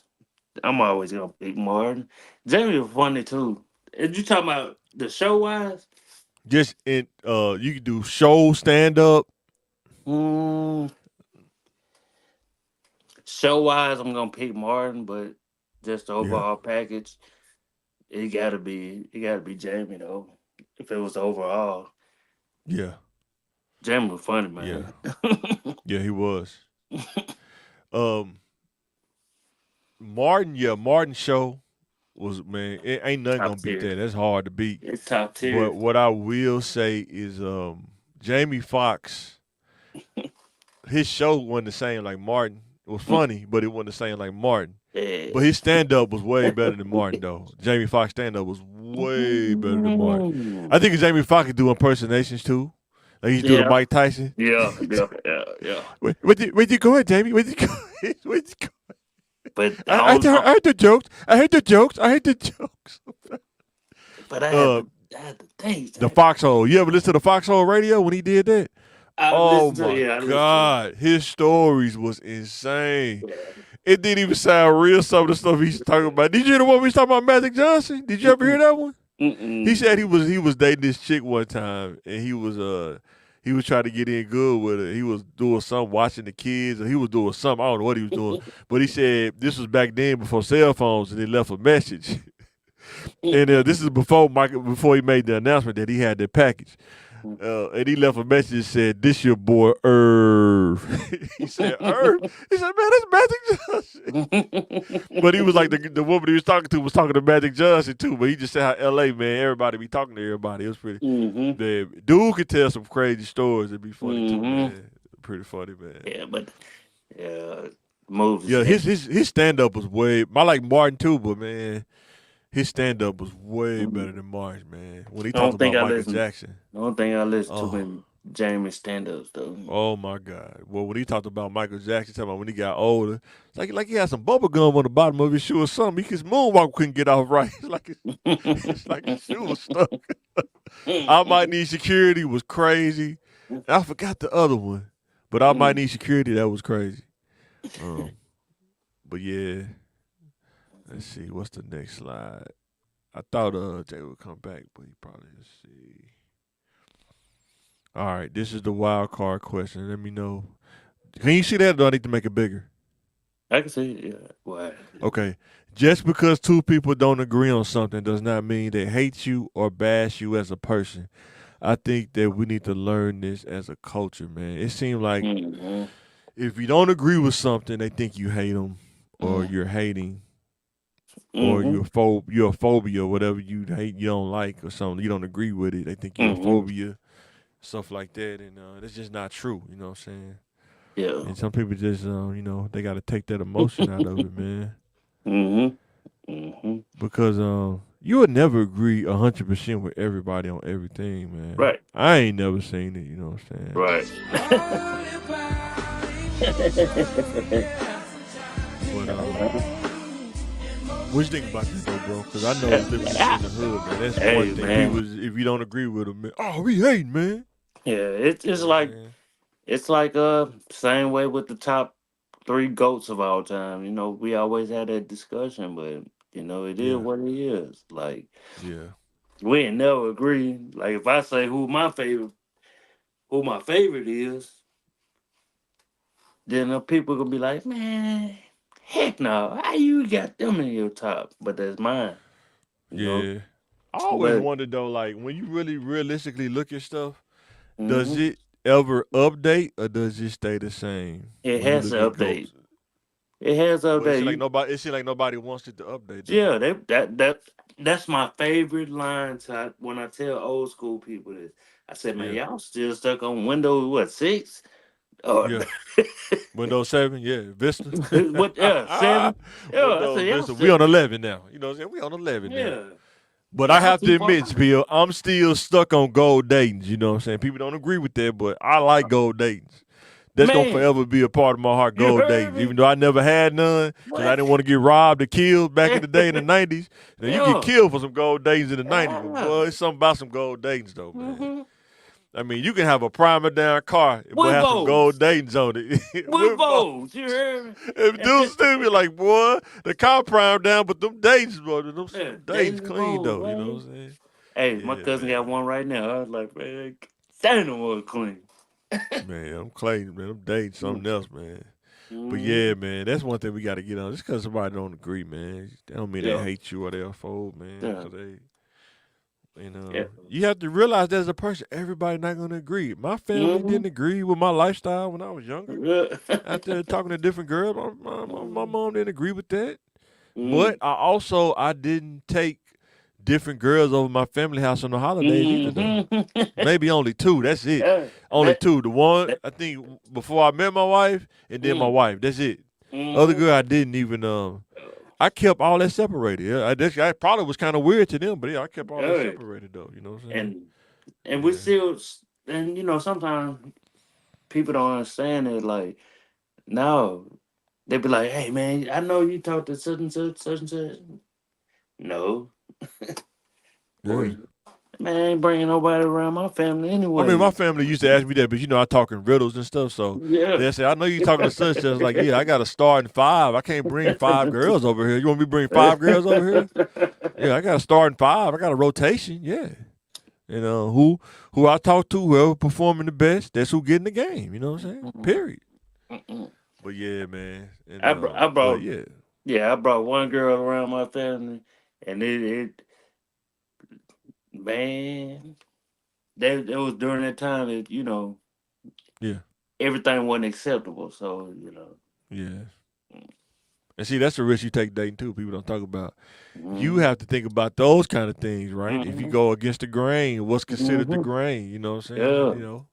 I'm always gonna pick Martin. Jamie was funny too. If you talking about the show wise, Just in you can do show stand up. mm, show wise, I'm gonna pick Martin, but just the Yeah, overall package, it gotta be Jamie though. If it was overall, yeah, Jamie was funny, yeah, man. yeah. He was. Um, Martin, yeah, Martin show was man. It ain't nothing Top gonna beat tier. that. That's hard to beat. It's top But tier. what I will say is, Jamie Foxx, his show wasn't the same like Martin. It was funny, but it wasn't the same like Martin. Yeah. But his stand up was way better than Martin though. Jamie Foxx stand up was way better than Martin. I think Jamie Foxx could do impersonations too. Like he's doing the Yeah. Mike Tyson. Yeah. Where'd you go, Jamie? Where'd you go? Where'd you go? But I heard the jokes. I heard the jokes. but I Uh, had to think. the Foxhole. You ever listen to the Foxhole radio when he did that? I Oh listened to my it. Yeah, I listened God, his stories was insane. to it. It didn't even sound real. Some of the stuff he's talking about. Did you hear the one we was talking about, Magic Johnson? Did you ever hear that one? Mm-mm. He said he was dating this chick one time, and he was trying to get in good with her. He was doing something, watching the kids, or he was doing something. I don't know what he was doing, but he said this was back then before cell phones, and they left a message. And this is before he made the announcement that he had that package. And he left a message that said, "This your boy Irv." He said, "Irv." He said, "Man, that's Magic Johnson." But he was like the woman he was talking to Magic Johnson too. But he just said how L.A. man, everybody be talking to everybody. It was pretty. Mm-hmm. Man, dude could tell some crazy stories. It'd be funny too, Mhm. man. Pretty funny, man. Yeah, but yeah, movies. Yeah, his stand up was way. I like Martin too, but man, his stand up was way better than Martin, man. When he I don't talked think about I Michael listened. Jackson. The only thing I listen Oh. to in Jamie stand-ups though. Oh my God! Well, when he talked about Michael Jackson, talking about when he got older, it's like he had some bubble gum on the bottom of his shoe or something. His moonwalk couldn't get off right. It's like his shoe was stuck. I Might Need Security was crazy. I forgot the other one, but I Might Need Security, that was crazy. But yeah, let's see. What's the next slide? I thought Jay would come back, but he probably let's see. All right, this is the wild card question. Let me know. Can you see that? Or do I need to make it bigger? I can see it. Yeah. Why? Okay. Just because two people don't agree on something does not mean they hate you or bash you as a person. I think that we need to learn this as a culture, man. It seems like Mm-hmm. if you don't agree with something, they think you hate them or you're hating or you're a phobia, whatever you hate, you don't like or something. You don't agree with it. They think you're a phobia, stuff like that. And that's just not true. You know what I'm saying? Yeah. And some people just, they got to take that emotion out of it, man. Because you would never agree 100% with everybody on everything, man. Right. I ain't never seen it. You know what I'm saying? Right. But what you think about this though, bro? Because I know living in the hood, man. That's one thing. Man. People, if you don't agree with them, man, oh, we hating, man. Yeah, it's like same way with the top 3 GOATs of all time. You know, we always had that discussion, but you know, it is what it is. Like, we ain't never agree. Like, if I say who my favorite is, then the people gonna be like, man, heck no, how you got them in your top? But that's mine. You know? I always wondered though, like when you really realistically look at stuff, does it ever update or does it stay the same? It has to update. It has to update. It seems like nobody wants it to update. Yeah, that's my favorite line when I tell old school people this. I said, man, y'all still stuck on Windows 6? Windows 7, Vista. 7? Yeah, I said, we on 11 now. You know what I'm saying? We on 11 now. But I have to admit, Spill, I'm still stuck on gold Dayton's. You know what I'm saying? People don't agree with that, but I like gold Dayton's. That's going to forever be a part of my heart, gold Dayton's. Even though I never had none, because I didn't want to get robbed or killed back in the day in the 90s. Now, you get killed for some gold Dayton's in the 90s. But, boy, it's something about some gold Dayton's, though, man. I mean, you can have a primer down car but have some gold Dayton's on it. With bows, you heard me? If dudes still be like, boy, the car primed down, but them Dayton's, bro, them Dayton's clean, though. You know what I'm saying? Hey, my cousin got one right now. I was like, man, damn, them was clean. Man, I'm clean, man. I'm Dayton's something else, man. But yeah, man, that's one thing we got to get on. Just because somebody don't agree, man, that don't mean they hate you or they're a foe, man. You have to realize that as a person, everybody not going to agree. My family didn't agree with my lifestyle when I was younger. After talking to different girls, my mom didn't agree with that. But I didn't take different girls over my family house on the holidays either. Maybe only 2. That's it. Only 2. The one, I think, before I met my wife, and then my wife. That's it. Other girl, I didn't even... I kept all that separated. I probably was kind of weird to them, but I kept all that separated though. You know what I'm saying? And we still, and you know, sometimes people don't understand it. Like, no, they be like, "Hey, man, I know you talked to such and such, such and such." No, boy, man, I ain't bringing nobody around my family anyway. I mean, my family used to ask me that, but you know, I talk in riddles and stuff. So they say, "I know you talking to such." Just like, I got to start in 5. I can't bring 5 girls over here. You want me to bring 5 girls over here? Yeah, I got to start in 5. I got a rotation. Yeah, you know who I talk to, whoever performing the best, that's who getting the game. You know what I'm saying? Period. But yeah, man. And, I brought I brought one girl around my family, and it man, that was during that time that, you know, everything wasn't acceptable. So, you know. Yeah. And see, that's the risk you take dating too. People don't talk about. You have to think about those kind of things, right? If you go against the grain, what's considered the grain, you know what I'm saying? Yeah. You know,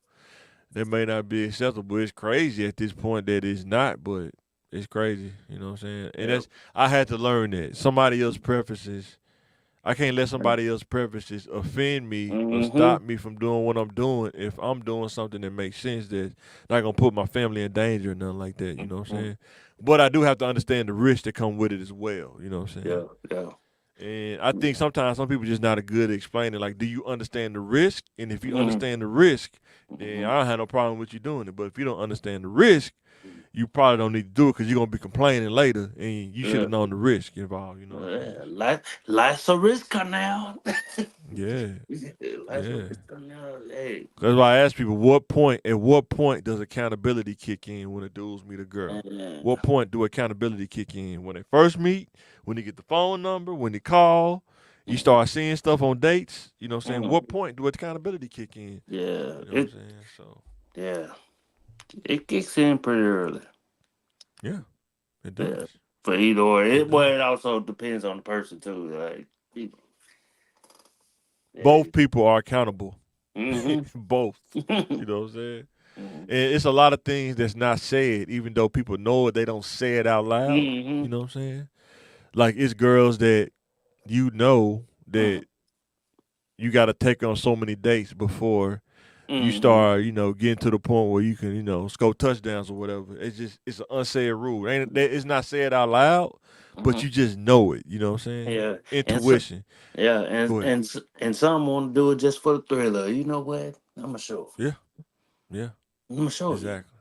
that may not be acceptable. It's crazy at this point that it's not, but it's crazy, you know what I'm saying? And I had to learn that. Somebody else's preferences, I can't let somebody else's preferences offend me or stop me from doing what I'm doing if I'm doing something that makes sense that's not going to put my family in danger or nothing like that, you know what I'm saying? But I do have to understand the risks that come with it as well, you know what I'm saying? Yeah. And I think sometimes some people just not good at explaining, like, do you understand the risk? And if you understand the risk, then I don't have no problem with you doing it. But if you don't understand the risk, you probably don't need to do it because you're gonna be complaining later, and you should have known the risk involved. You know. What I'm saying? Life's a risk now. Yeah. Life's a risk now. Hey. That's why I ask people, at what point does accountability kick in when the dudes meet a girl? What point do accountability kick in? When they first meet, when they get the phone number, when they call, you start seeing stuff on dates, you know what I'm saying? What point do accountability kick in? Yeah. You know what I'm saying? So yeah. It kicks in pretty early. Yeah. It does. Yeah. For either or. It also depends on the person too. Like both people are accountable. Mm-hmm. Both. You know what I'm saying? And it's a lot of things that's not said, even though people know it, they don't say it out loud. You know what I'm saying? Like it's girls that you know that you got to take on so many dates before you start, getting to the point where you can, score touchdowns or whatever. It's an unsaid rule. It's not said out loud, but you just know it. You know what I'm saying? Yeah. Intuition. And some want to do it just for the thrill of, you know what? I'm gonna show. Yeah. I'm gonna show. Exactly.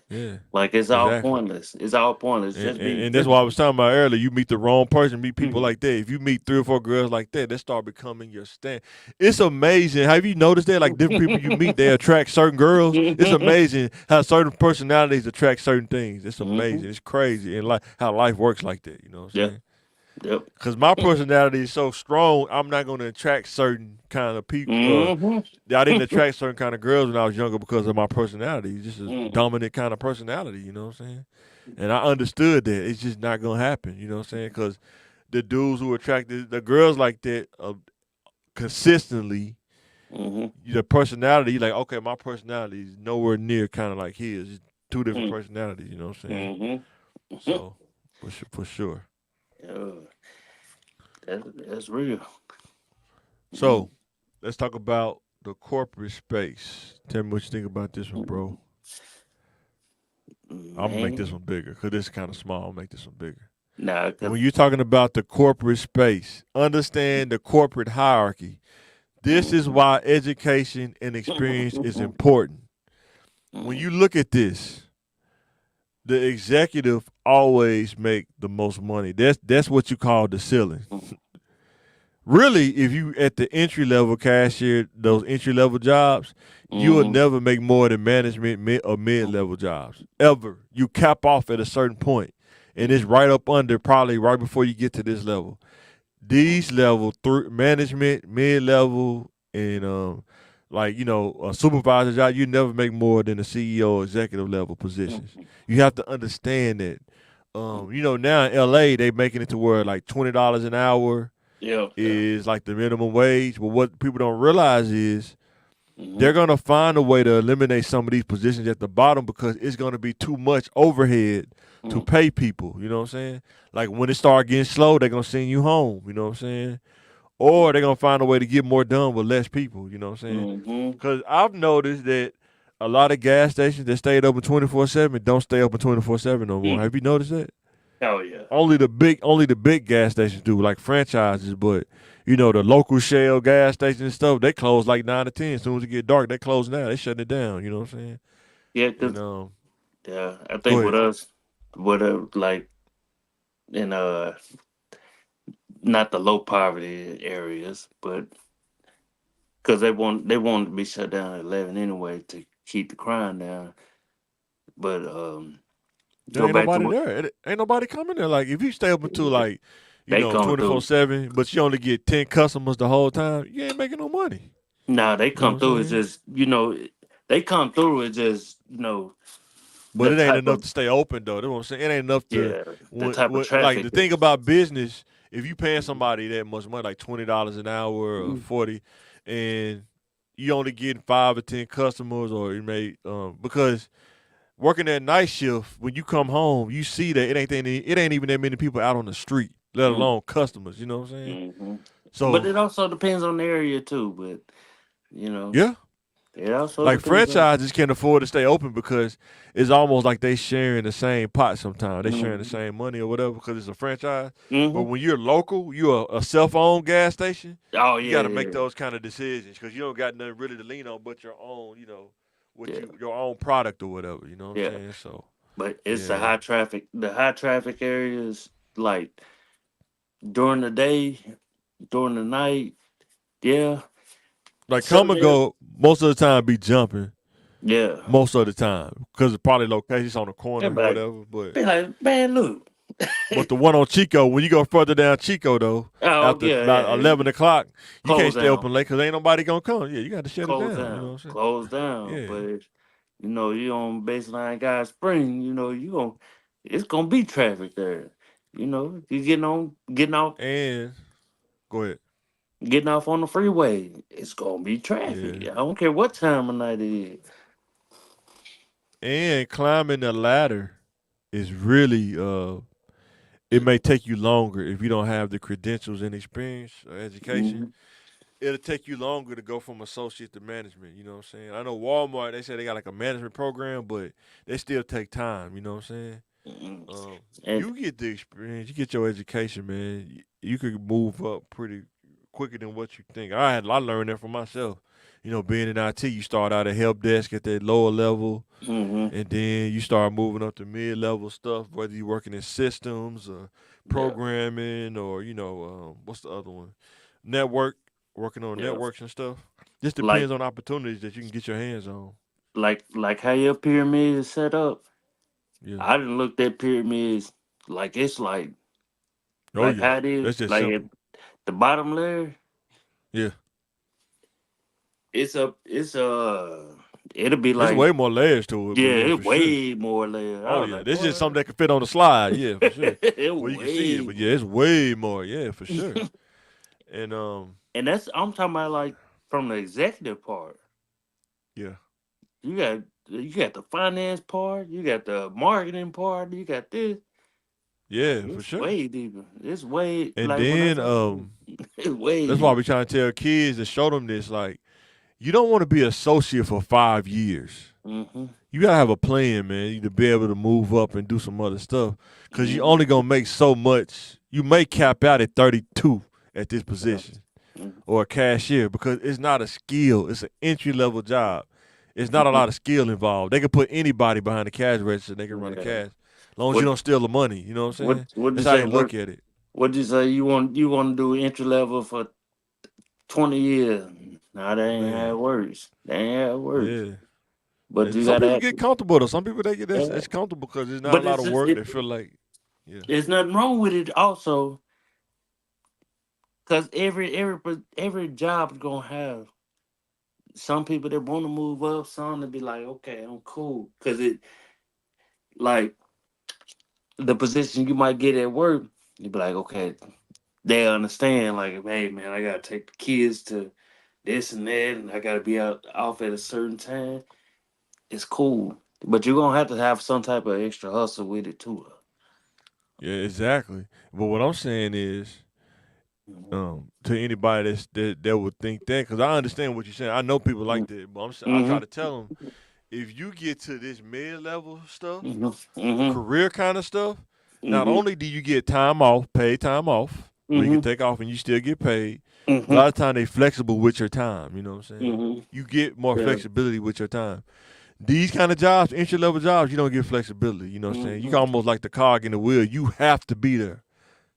Yeah. Like it's all pointless. It's all pointless. And that's what I was talking about earlier. You meet the wrong person, meet people like that. If you meet 3 or 4 girls like that, they start becoming your stand. It's amazing. Have you noticed that? Like different people you meet, they attract certain girls. It's amazing how certain personalities attract certain things. It's amazing. It's crazy. And like how life works like that. You know what I'm saying? Yep. Because my personality is so strong, I'm not going to attract certain kind of people. I didn't attract certain kind of girls when I was younger because of my personality. It's just a dominant kind of personality, you know what I'm saying? And I understood that. It's just not going to happen, you know what I'm saying? Because the dudes who attract the girls like that consistently, the personality, like, okay, my personality is nowhere near kind of like his. It's 2 different personalities, you know what I'm saying? So, for sure. That's real. So, let's talk about the corporate space. Tell me what you think about this one, bro. I'm going to make this one bigger because this is kind of small. I'll make this one bigger. Nah, when you're talking about the corporate space, understand the corporate hierarchy. This is why education and experience is important. When you look at this, the executive always make the most money. That's what you call the ceiling. Really, if you at the entry level cashier, those entry level jobs, you will never make more than management or mid level jobs ever. You cap off at a certain point, and it's right up under, probably right before you get to this level. These level management, mid level, and a supervisor job, you never make more than a CEO or executive level positions. You have to understand that. Now in LA, they making it to where like $20 an hour is like the minimum wage. But what people don't realize is they're going to find a way to eliminate some of these positions at the bottom because it's going to be too much overhead to pay people. You know what I'm saying? Like when it start getting slow, they're going to send you home. You know what I'm saying? Or they're going to find a way to get more done with less people. You know what I'm saying? Because I've noticed that a lot of gas stations that stayed open 24/7 don't stay open 24/7 no more. Have you noticed that? Hell yeah. Only the big gas stations do, like franchises, but the local shell gas stations and stuff, they close like 9 to 10. As soon as it get dark, they close now. They shutting it down. You know what I'm saying? Yeah, I think with us, like in not the low poverty areas, but because they want to be shut down at 11 anyway to keep the crime down. But there ain't nobody there. Ain't nobody coming there. Like if you stay up until 24/7, but you only get 10 customers the whole time, you ain't making no money. Nah, they come through. It's just they come through. It's just But it ain't enough to stay open though. That's what I'm saying. It ain't enough to the type of traffic. Like the thing about business, if you paying somebody that much money, like $20 an hour or 40, and you only getting 5 or 10 customers, or you may because working that night shift, when you come home, you see that it ain't even that many people out on the street, let alone customers. You know what I'm saying? So, but it also depends on the area too. But yeah. It also like franchises can't afford to stay open because it's almost like they sharing the same pot sometimes. They sharing the same money or whatever because it's a franchise. But when you're local, you're a self-owned gas station. Oh, you got to make those kind of decisions because you don't got nothing really to lean on but your own, your own product or whatever. You know what I'm saying? So But it's Yeah. the high traffic areas, like during the day, during the night, yeah. Like come Some and days, go most of the time be jumping. yeah. Most of the time. Because it's probably locations on the corner or Everybody whatever. be like, man, look. But the one on Chico, when you go further down Chico though, Oh after yeah, about yeah. 11 o'clock, you can't Close stay down. open late because ain't nobody gonna come. Yeah, you got to shut it Close down. You know down. what I'm saying? Close down. Yeah. But you on baseline guy spring, it's gonna be traffic there. You And go ahead. getting off on the freeway, it's gonna be traffic. Yeah. I don't care what time of night it is. And climbing the ladder is really it may take you longer if you don't have the credentials and experience or education. Mhm. It'll take you longer to go from associate to management. You know what I'm saying? I know Walmart, they say they got like a management program, but they still take time. You know what I'm saying? Mhm. And You get the experience, you get your education, man. You could move up pretty quicker than what you think. I learned that for myself. You know, being in IT, you start out at help desk at that lower level, mhm. and then you start moving up to mid level stuff. Whether you're working in systems or Yeah, programming, or what's the other one? Network, working on yeah. networks and stuff. Just Like depends on opportunities that you can get your hands on. like how your pyramid is set up. Yeah. I didn't look at pyramids like it's Oh like yeah. how it is. That's just Like at simple. the bottom layer, Yeah. it'll be There's like, way more layers to it, but yeah, yeah, it for sure. way more layers. I Oh was yeah, like, this is something what? that can fit on the slide. Yeah, for sure. it Well, you can see it, way but yeah, it's way more. Yeah, for sure. more. And And I'm talking about like from the executive part. yeah, You got the finance part, you got the marketing part, you got this. yeah, for It's sure. way deeper. It's way And like when I then say it's way that's why we deeper. trying to tell kids to show them this. Like, you don't want to be associate for 5 years. Mm-hmm. You gotta have a plan, man, to be able to move up and do some other stuff. Cause you Mm-hmm. only gonna make so much. You may cap out at 32 at this position or a cashier because it's not a skill. It's an entry level job. It's not a lot of skill involved. They can put anybody behind the cash register. They can run the Yeah. cash, as long as you What don't steal the money. You know what I'm saying? what you That's how say? they look at it. What you say? You want to do entry level for 20 years? Nah, that ain't how it Man, works. That ain't how it works. yeah. But And you some gotta people act. get comfortable though. Some people they get Yeah. it's comfortable because there's not a But lot it's of just work. They feel like, yeah, there's nothing wrong with it. Also, because every job is gonna have some people that want to move up, some to be like, okay, I'm cool, because it like the position you might get at work, you be like, okay, they understand, like, hey man, I gotta take the kids to this and that, and I gotta be out off at a certain time. It's cool, but you're gonna have some type of extra hustle with it too. yeah, exactly. But what I'm saying is, to anybody that would think that, because I understand what you're saying. I know people like that, but I try Mm-hmm. to tell them if you get to this mid level stuff, Mm-hmm. Mm-hmm. career kind of stuff, not Mm-hmm. only do you get time off, paid time off, where you can Mm-hmm. take off and you still get paid. A Mm-hmm. lot of time they flexible with your time. You know what I'm saying? Mm-hmm. You get more Yeah. flexibility with your time. These kind of jobs, entry level jobs, you don't get flexibility. You know what I'm saying? You can Mm-hmm. almost like the cog in the wheel. You have to be there.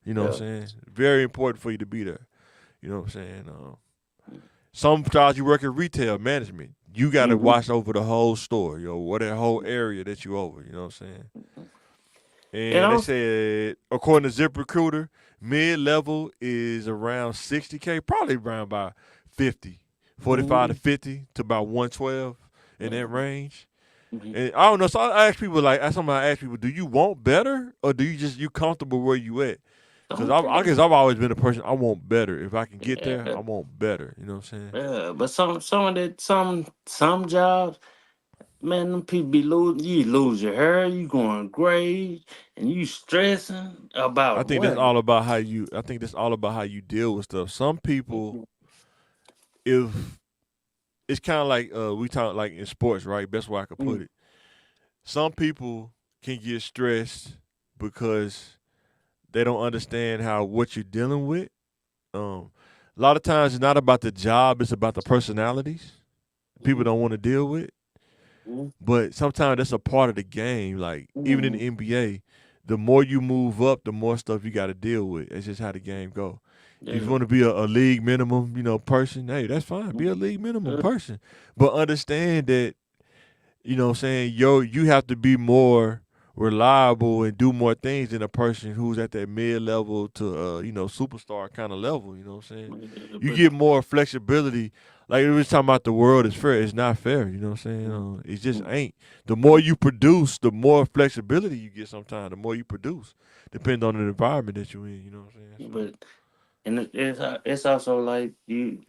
You know what Yeah. I'm saying? Very important for you to be there. You know what I'm saying? Some jobs you work in retail management. You got to Mm-hmm. watch over the whole store, or that whole area that you over. You know what I'm saying? And And they also, said, according to ZipRecruiter, mid level is around 60K, probably around about 50, 45 to mm-hmm. 50 to about 112 in that range. Mm-hmm. And I don't know. So I ask people, somebody ask people, do you want better or do you comfortable where you at? Because I guess I've always been a person, I want better. If I can get there, Yeah, I want better. You know what I'm saying? yeah, but some jobs, man, them people be losing. You lose your hair, you going gray, and you stressing I about think that's what? all about how you deal with stuff. Some people, if it's kind of like we talk like in sports, right? Best way I could put Mm-hmm. it. Some people can get stressed because they don't understand how what you're dealing with. A lot of times it's not about the job; it's about the personalities people don't want to deal with. But sometimes that's a part of the game. Like even in the NBA, the more you move up, the more stuff you got to deal with. It's just how the game go. If you want to be a league minimum, person, hey, that's fine. Be a league minimum person. But understand that, you know what I'm saying, you have to be more reliable and do more things than a person who's at that mid-level to, superstar kind of level, you know what I'm saying? You get more flexibility. Like we was talking about the world is fair. It's not fair, you know what I'm saying? It just ain't. The more you produce, the more flexibility you get sometimes, the more you produce, depending on the environment that you're in, you know what I'm saying? So, But and it's also like you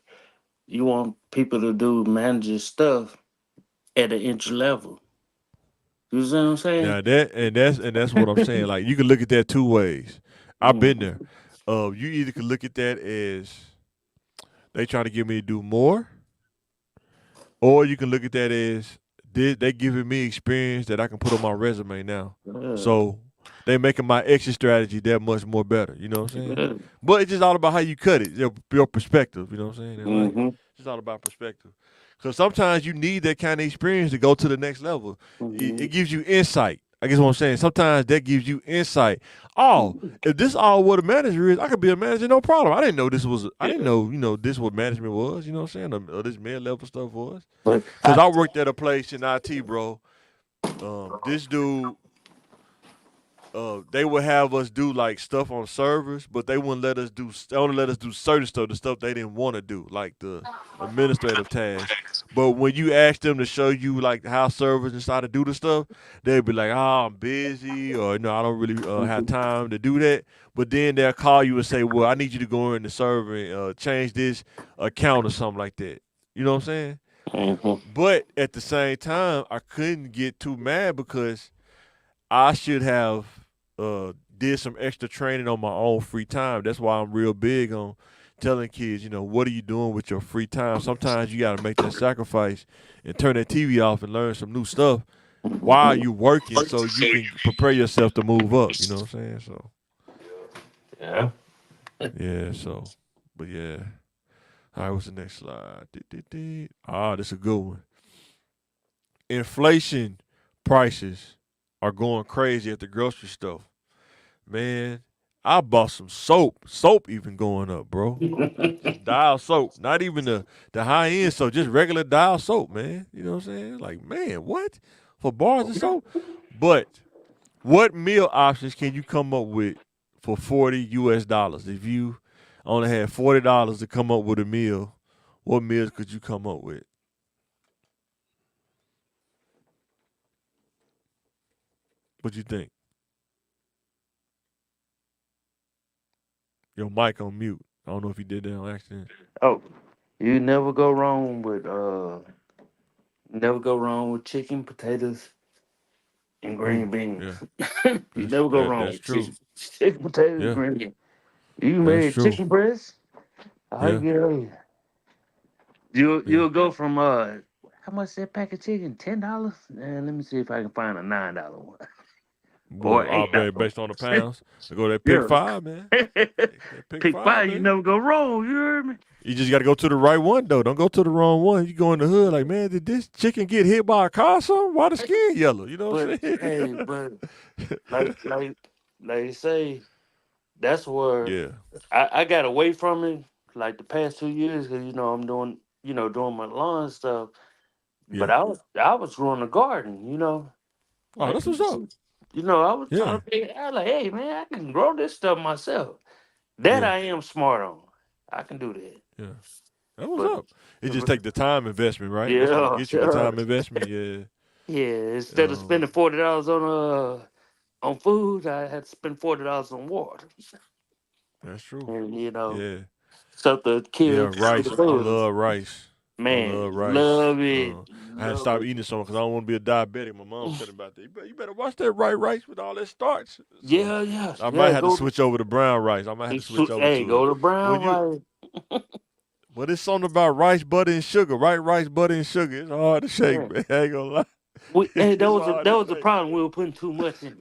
want people to do manager stuff at an entry level. You see what I'm saying? now that's what I'm saying. Like you can look at that two ways. I've been there. You either can look at that as they trying to get me to do more, or you can look at that as they giving me experience that I can put on my resume now. So they making my exit strategy that much more better. You know what I'm saying? But it's just all about how you cut it, your perspective. You know what I'm saying? Like, it's all about perspective. Because sometimes you need that kind of experience to go to the next level. It gives you insight. I guess what I'm saying. Sometimes that gives you insight. Oh, if this all what a manager is, I could be a manager, no problem. I didn't know this was. I didn't know, this what management was. You know what I'm saying? Or this mid-level stuff was. Because I worked at a place in IT, bro. This dude, they would have us do like stuff on servers, but they wouldn't let us do. They only let us do certain stuff, the stuff they didn't want to do, like the administrative tasks. But when you ask them to show you like how servers and how to do the stuff, they'd be like, "Oh, I'm busy," or "No, I don't really have time to do that." But then they'll call you and say, "Well, I need you to go in the server and change this account or something like that." You know what I'm saying? But at the same time, I couldn't get too mad because I should have did some extra training on my own free time. That's why I'm real big on telling kids, what are you doing with your free time? Sometimes you got to make that sacrifice and turn that TV off and learn some new stuff while you're working so you can prepare yourself to move up. You know what I'm saying? So, yeah, so, but yeah. All right, what's the next slide? This is a good one. Inflation prices are going crazy at the grocery store. Man, I bought some soap. Soap even going up, bro. Dial soap. Not even the high end soap, just regular dial soap, man. You know what I'm saying? Like, man, what? For bars of soap? But what meal options can you come up with for $40 US? If you only had $40 to come up with a meal, what meals could you come up with? What you think? Your mic on mute. I don't know if you did that on accident. Oh, you never go wrong with chicken, potatoes, and green beans. Yeah. You never go wrong That's with true. chicken, potatoes, green beans. You made true. chicken breast? You'll go from how much that pack of chicken? $10? And let me see if I can find a $9 one. Boy, I'll bet based on the pounds. I go that pick five, man. Pick five, you never go wrong. You heard me? You just got to go to the right one, though. Don't go to the wrong one. You go in the hood like, man, did this chicken get hit by a car or something? Why the skin yellow? You know what I'm saying? Hey, but like they say, that's where I got away from it like the past 2 years because I'm doing my lawn stuff. But I was growing a garden, Oh, that's what's up. I was trying to figure out, like, hey, man, I can grow this stuff myself. That I am smart on. I can do that. Yeah. That was up. It just take the time investment, right? Yeah. That's what get you the time investment, yeah. Yeah, instead of spending $40 on food, I had to spend $40 on water. That's true. And, so the kids... Yeah, rice. I love rice. Man, I love rice. Love it. I had to stop eating some because I don't want to be a diabetic. My mom said about that. You better watch that rice with all that starch. So yeah. I might have to switch over to brown rice. I might have to switch over to go to brown rice. But it's something about rice, butter, and sugar. Right? Rice, butter, and sugar. It's hard to shake, man. I ain't gonna lie. That was the problem. We were putting too much in there.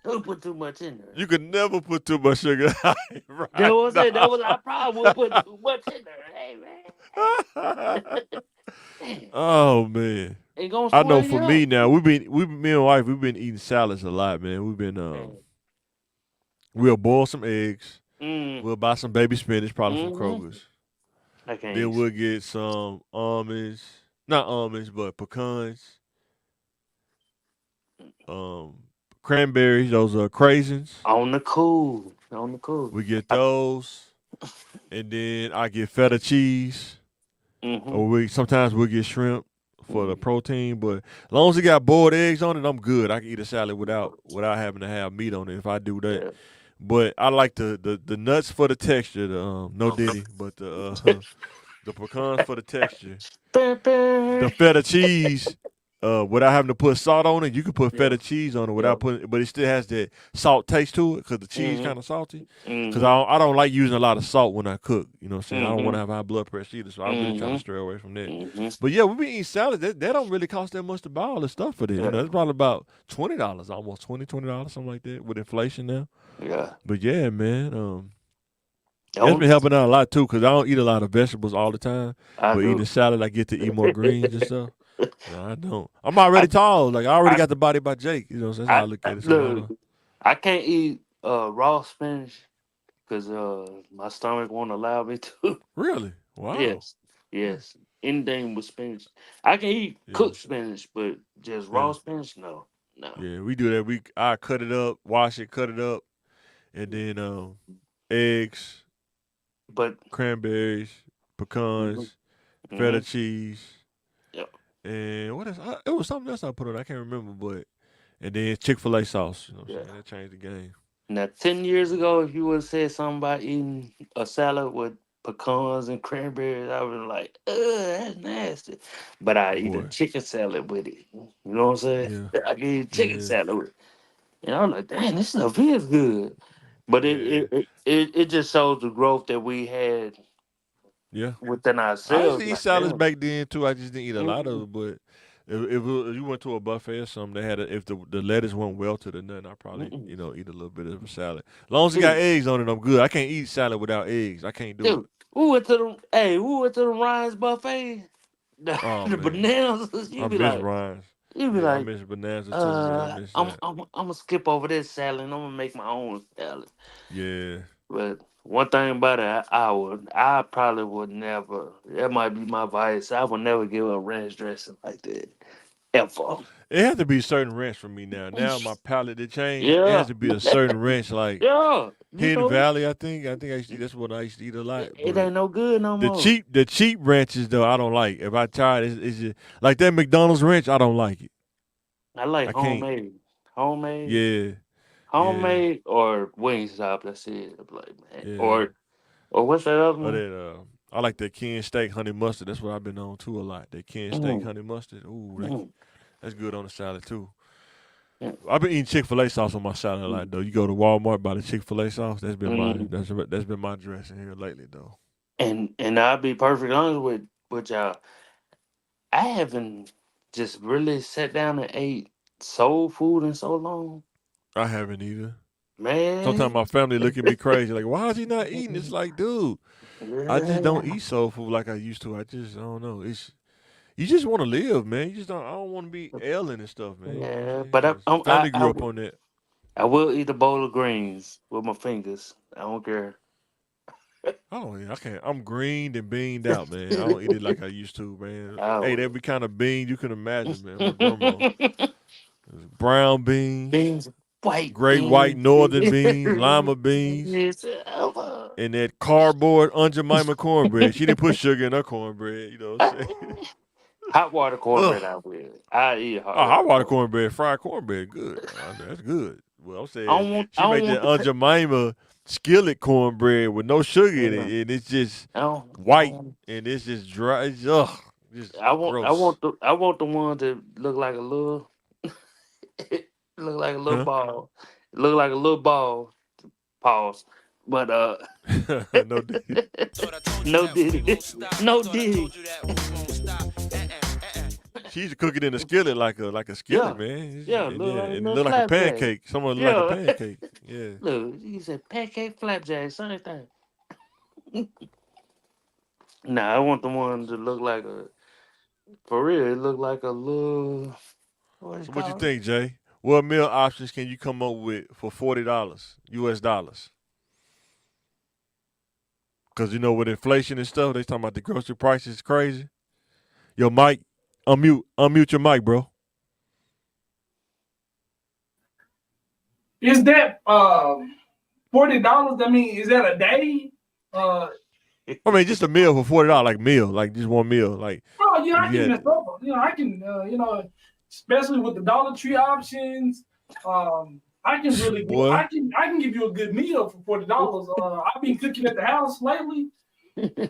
We put too much in there. You could never put too much sugar. Right? That was our problem. We put too much in there. Hey, man. Oh man. It gonna I know swell for you me up. now, me and wife, we've been eating salads a lot, man. We've been we'll boil some eggs. We'll buy some baby spinach, probably from Mm-hmm. Kroger's. I can't Then eat. we'll get some almonds, not almonds, but pecans. Cranberries, those are craisins. On the cool. On the cool. We get those, and then I get feta cheese, Mm-hmm. or sometimes we'll get shrimp for the protein. But as long as it got boiled eggs on it, I'm good. I can eat a salad without having to have meat on it if I do that. Yeah. But I like the nuts for the texture. The no diddy, but the pecans for the texture. The feta cheese, without having to put salt on it, you can put feta cheese on it without putting, but it still has that salt taste to it because the cheese kind of salty. Because I don't like using a lot of salt when I cook. You know what I'm saying? I don't want to have high blood pressure either, so I really try to stray away from that. But yeah, we be eating salads. That don't really cost that much to buy all this stuff for this. You know, it's probably about $20, almost $20, something like that, with inflation now. Yeah. But yeah, man. It's been helping out a lot too, because I don't eat a lot of vegetables all the time. But eating salad, I get to eat more greens and stuff. No, I don't. I'm already tall. Like I already got the body by Jake. You know, so that's how I look at it. Look, I can't eat raw spinach because my stomach won't allow me to. Really? Wow. Yes. Anything with spinach, I can eat cooked spinach, but just raw spinach, no. Yeah, we do that. I cut it up, wash it, cut it up, and then eggs, but cranberries, pecans, feta cheese. Yep. And what else? It was something else I put on. I can't remember, but and then Chick-fil-A sauce. You know what I'm saying? That changed the game. Now, 10 years ago, if you would have said something about eating a salad with pecans and cranberries, I would have like, ugh, that's nasty. But I eat a chicken salad with it. You know what I'm saying? Yeah. I can eat chicken salad with it. And I'm like, damn, this stuff is good. But it just shows the growth that we had within I ourselves. used to eat salads back then too. I just didn't eat a lot of it, but if you went to a buffet or something, they had if the lettuce went well to the nut, I probably eat a little bit of a salad. As long as it got eggs on it, I'm good. I can't eat salad without eggs. I can't do it. We went to the Ryan's buffet. The bananas. I miss Ryan's. You be I miss bananas too, man. I miss that. I'm gonna skip over this salad and I'm gonna make my own salad. Yeah. But one thing about it, I probably would never. That might be my vice. I would never give a ranch dressing like that ever. It has to be a certain ranch for me now. Now my palate did change. It has to be a certain ranch, like Hidden Valley. I think I used to eat. That's what I used to eat a lot. It ain't no good no more. The cheap ranches though, I don't like. If I try it, it's just like that McDonald's ranch. I don't like it. I like homemade. Homemade. Yeah. Homemade or Wingstop. That's it. I'm like, man. Yeah. Or what's that other one? I like that Ken steak honey mustard. That's what I've been on too a lot. That Ken steak honey mustard. Ooh, that's good on the salad too. Yeah. I've been eating Chick-fil-A sauce on my salad a lot though. You go to Walmart, buy the Chick-fil-A sauce. That's been that's been my dressing here lately though. And I'll be perfectly honest with y'all. I haven't just really sat down and ate soul food in so long. I haven't either. Man. Sometimes my family look at me crazy, like, why is he not eating? It's like, dude, I just don't eat soul food like I used to. I don't know. You just want to live, man. You just don't. I don't want to be ailing and stuff, man. Yeah, but family grew up on that. I will eat a bowl of greens with my fingers. I don't care. I can't. I'm greened and beaned out, man. I don't eat it like I used to, man. I ate every kind of bean you can imagine, man. My grandma. Brown beans, great white northern beans, lima beans, and that cardboard Aunt Jemima cornbread. She didn't put sugar in her cornbread, you know what I'm saying? Hot water cornbread I will. I eat hot water cornbread, fried cornbread, good. That's good. Well, I'm saying she made that Aunt Jemima skillet cornbread with no sugar in it, and it's just white and it's just dry. It's, just gross. I want the one that look like a little ball. It look like a little ball. Pause. But no diddy. No diddy. No diddy. She used to cook it in a skillet like a skillet, man. Yeah, it look like a pancake. Someone look like a pancake. Yeah. Look, you said pancake flapjack, same thing. Nah, I want the one to look like For real, it looked like a little. So what you think, Jay? What meal options can you come up with for $40 US dollars? Because you know with inflation and stuff, they talking about the grocery prices is crazy. Yo, Mike, unmute your mic, bro. Is that $40? I mean, is that a day? I mean, just a meal for $40, like meal, like just one meal, like. Oh yeah, I can mess up. I can. Especially with the Dollar Tree options. I can really. I can give you a good meal for $40. I've been cooking at the house lately.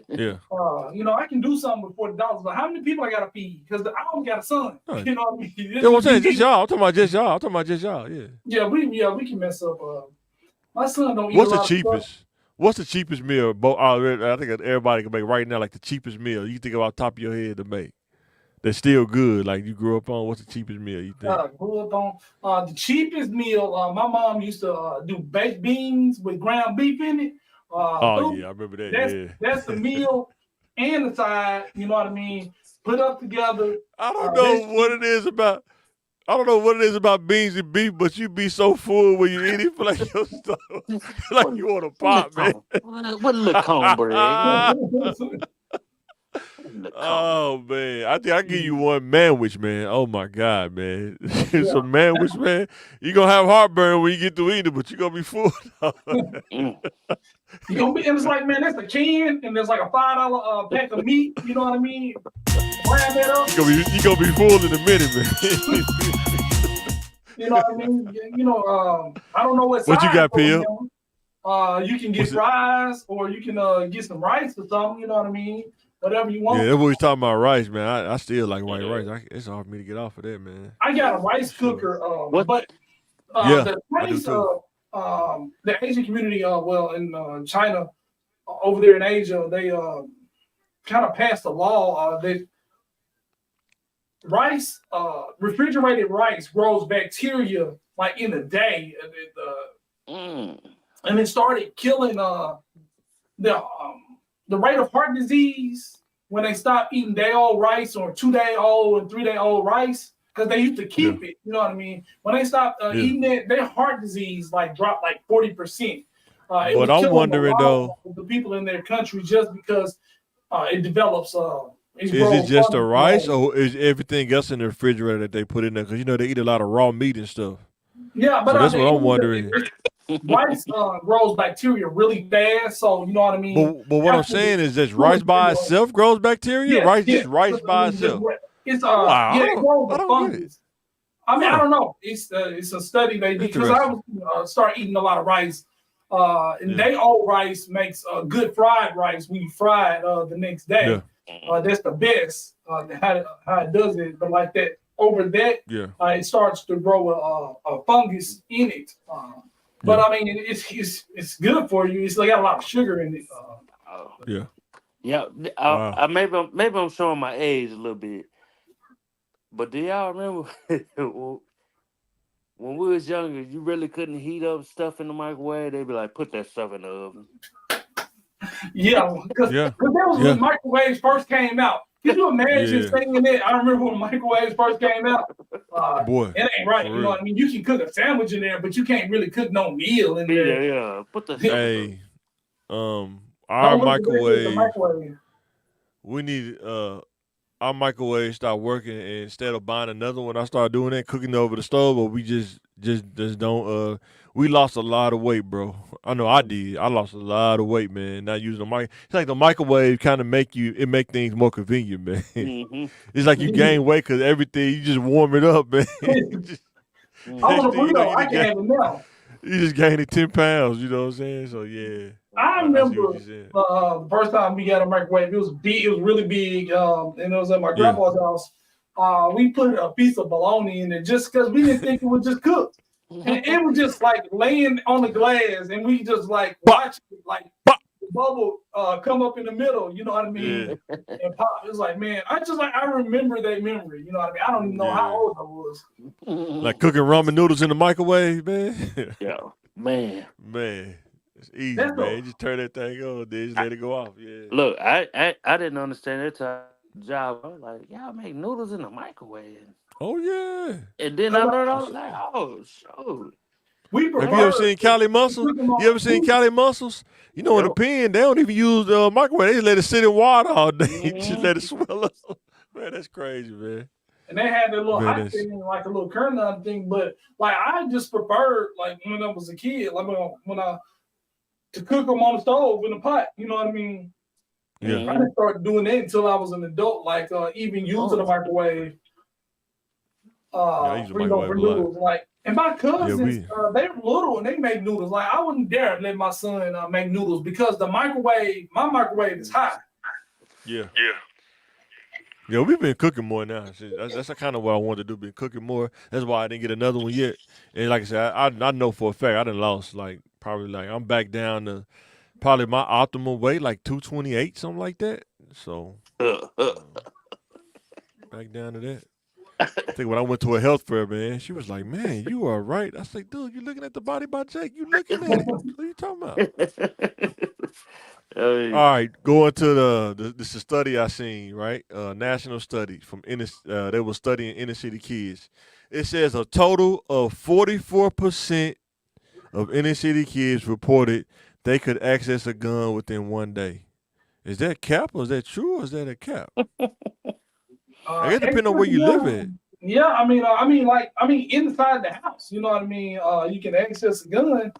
Yeah. I can do something with $40. But how many people I gotta feed? Because I only got a son. Right. You know what I mean? Yeah, what I'm saying, just y'all. I'm talking about just y'all. Yeah. Yeah, we can mess up. My son don't eat What's a the lot cheapest? of stuff. What's the cheapest meal? I think everybody can make right now, like the cheapest meal you think about top of your head to make. That's still good. Like you grew up on. What's the cheapest meal you think? Grew up on the cheapest meal. My mom used to do baked beans with ground beef in it. Yeah, I remember that. That's the meal and the side. You know what I mean? Put up together. I don't know what it is about beans and beef, but you be so full when you eat it, feel like your stomach, like you want to pop, man. What little cornbread? Oh man, I think I give you one manwich, man. Oh my God, man, some manwich, man. You gonna have heartburn when you get to eat it, but you gonna be full. You gonna be, and it's like, man, that's a can, and there's like a $5 pack of meat. You know what I mean? Grab that up. You gonna be full in a minute, man. You know what I mean? I don't know what you got, Peel? You can get fries, or you can get some rice or something. You know what I mean? Whatever you want. Yeah, that's what we're talking about, rice, man. I still like white rice. It's hard for me to get off of that, man. I got a rice cooker, but the place, the Asian community, in China, over there in Asia, they kind of passed a law that rice, refrigerated rice, grows bacteria like in a day, and it started killing the rate of heart disease when they stopped eating day-old rice or 2-day-old and 3-day-old rice, because they used to keep it. You know what I mean? When they stopped eating it, their heart disease dropped 40%. But I'm wondering though, the people in their country, just because it develops. Is it just the rice, or is everything else in the refrigerator that they put in there? Because they eat a lot of raw meat and stuff. Yeah, but so that's what I'm wondering. Rice grows bacteria really fast, so you know what I mean. But what I'm saying is, that rice by itself grows bacteria. Yeah, rice by itself. It's wow, it grows the fungus. I mean, I don't know. It's a study they did, because I was start eating a lot of rice. And day-old rice makes good fried rice when you fry it the next day. That's the best how it does it. But like that over that, it starts to grow a fungus in it. But I mean, it's good for you. It's got a lot of sugar in it. Yeah. Maybe I'm showing my age a little bit. But do y'all remember when we was younger, you really couldn't heat up stuff in the microwave? They'd be like, put that stuff in the oven. Yeah, because that was when microwaves first came out. Can you imagine saying that? I remember when microwaves first came out. Boy, it ain't right. You know what I mean? You can cook a sandwich in there, but you can't really cook no meal in there. Yeah. Put the our microwave. We need our microwave start working, and instead of buying another one, I started doing that, cooking over the stove. But we just don't. We lost a lot of weight, bro. I know I did. I lost a lot of weight, man. Not using the mic. It's like the microwave kind of make things more convenient, man. Mm-hmm. It's like you gain weight because everything, you just warm it up, man. I want a burrito. I can have it now. You just gained 10 pounds. You know what I'm saying? So yeah. I remember the first time we got a microwave. It was big. It was really big, and it was at my grandpa's house. We put a piece of bologna in it just because we didn't think it would just cook. And it was just laying on the glass, and we just watched it, the bubble come up in the middle. You know what I mean? And pop. It was like, man, I remember that memory. You know what I mean? I don't even know how old I was. Like cooking ramen noodles in the microwave, man. Man. It's easy, man. You just turn that thing on, then just let it go off. Yeah. Look, I didn't understand that time. job. I was like, y'all make noodles in the microwave. Oh yeah. And then I learned, I was like, oh, so. We Have prefer you ever seen Cali Muscle? You ever seen Cali Muscles? You know, in the Yep. pen, they don't even use the microwave. They just let it sit in water all day. Just Mhm. let it swell up. Man, that's crazy, man. And they had their little Man, hot that's- thing, like a little curtain thing. But like I just preferred, like when I was a kid, like when I to cook them on the stove in a pot. You know what I mean? Yeah. I didn't start doing that until I was an adult. Like even using the microwave. I use the microwave for a lot. noodles. Like, and my cousins, we- they were little and they made noodles. Like I wouldn't dare let my son make noodles because my microwave is hot. Yeah. Yeah, we've been cooking more now. That's kind of what I wanted to do, been cooking more. That's why I didn't get another one yet. And like I said, I know for a fact I done lost I'm back down to probably my optimal weight, like 228, something like that. So back down to that. I think when I went to a health fair, man, she was like, "Man, you are right." I said, "Dude, you looking at the body by Jake? You looking at it? What are you talking about?" All right, going to this is a study I seen, right? National study from they were studying inner city kids. It says a total of 44% of inner city kids reported they could access a gun within 1 day. Is that cap or is that true or is that a cap? I guess depending on where you live at. Yeah, I mean, inside the house. You know what I mean? You can access a gun.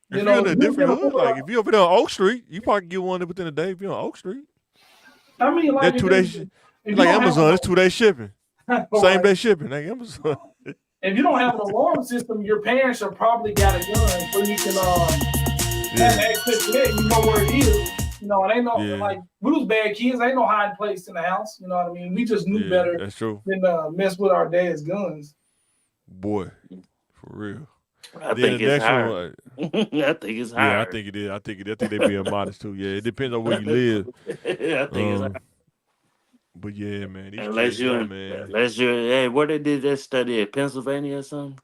If you're in a different hood, like if you're over there on Oak Street, you probably get one within a day if you're on Oak Street. I mean, like that 2 days, like Amazon, it's 2 day shipping, same day shipping, like Amazon. If you don't have an alarm system, your parents have probably got a gun, so you can have access to that. You know where it is. You know, it ain't no like we was bad kids. Ain't no hiding place in the house. You know what I mean? We just knew better. That's true. Than mess with our dad's guns. Boy, for real. I think it's hard. I think it's hard. Yeah, I think it is. I think they being modest too. Yeah, it depends on where you live. I think it's hard. But yeah, man. Unless you're, hey, where they did that study at Pennsylvania or something?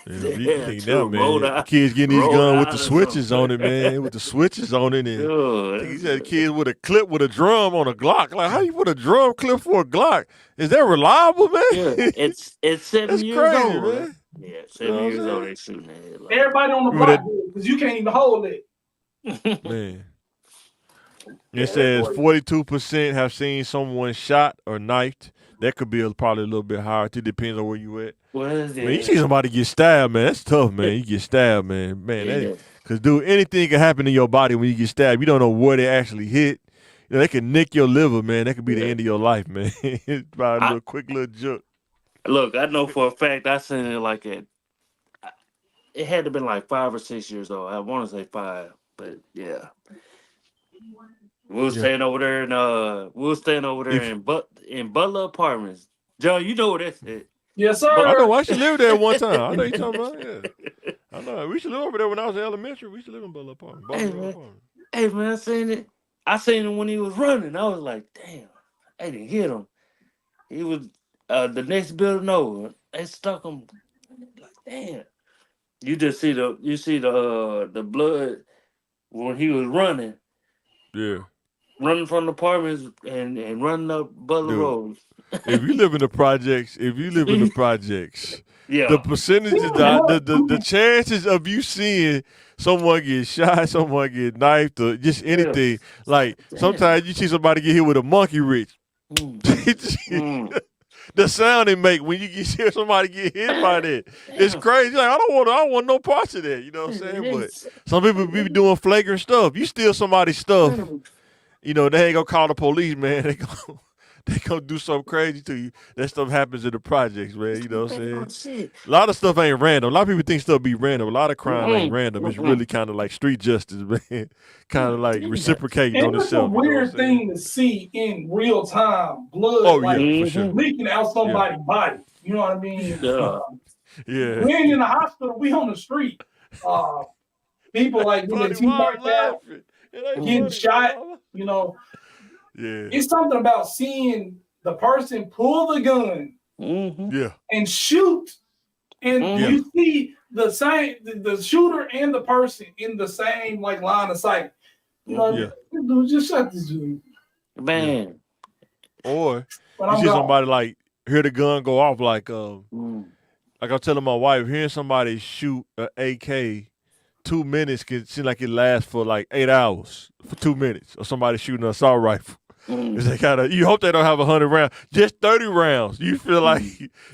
You think now, man, kids getting these guns with the switches on it, man, with the switches on it. And he said kids with a clip with a drum on a Glock. Like, how you put a drum clip for a Glock? Is that reliable, man? Yeah, it's 7 years crazy, old, man. Yeah, 7 years old. They shooting that. Like, everybody on the block because you can't even hold it. Man. It says 42% have seen someone shot or knifed. That could be probably a little bit higher. It depends on where you at. Man, you see somebody get stabbed, man. That's tough, man. You get stabbed, man. Because, dude, anything can happen in your body when you get stabbed. You don't know where they actually hit. You know, they can nick your liver, man. That could be the end of your life, man. It's probably a quick little jerk. Look, I know for a fact I seen it like it had to been like 5 or 6 years old. I want to say 5, but yeah. We were staying over there in Butler Apartments. John, you know what that's at. Yes, sir. I know. I used to live there one time. I know you talking about. Yeah. I know. We used to live over there when I was in elementary. We used to live in Butler Apartments. Hey, man, I seen it. I seen him when he was running. I was like, damn, I didn't hit him. He was the next building over. They stuck him. Like, damn. You just see the blood when he was running. Yeah. Running from the apartments and running up Butler Road. If you live in the projects, yeah, the percentages, the chances of you seeing someone get shot, someone get knifed, or just anything. Like sometimes you see somebody get hit with a monkey wrench. The sound it make when you hear somebody get hit by that, it's crazy. Like I don't want no parts of that. You know what I'm saying? But some people be doing flagrant stuff. You steal somebody's stuff, you know they ain't gonna call the police, man. They gonna do something crazy to you. That stuff happens in the projects, man. You know what I'm saying? A lot of stuff ain't random. A lot of people think stuff be random. A lot of crime ain't random. It's really kind of like street justice, man. Kind of like reciprocating on itself. It's a weird thing to see in real time. Blood for sure. leaking out somebody's body. You know what I mean? Yeah. We ain't in the hospital. We on the street. People like when their teeth knocked out, getting shot. You know. Yeah. It's something about seeing the person pull the gun and shoot, and you see the shooter and the person in the same like line of sight. You know, Yeah. dude, just shut this dude. Man. Or But you I'm see gone. somebody like hear the gun go off like Mm. like I'm telling my wife, hearing somebody shoot an AK 2 minutes can seem like it lasts for like 8 hours for 2 minutes, or somebody shooting an assault rifle. It's like you hope they don't have 100 rounds, just 30 rounds. You feel like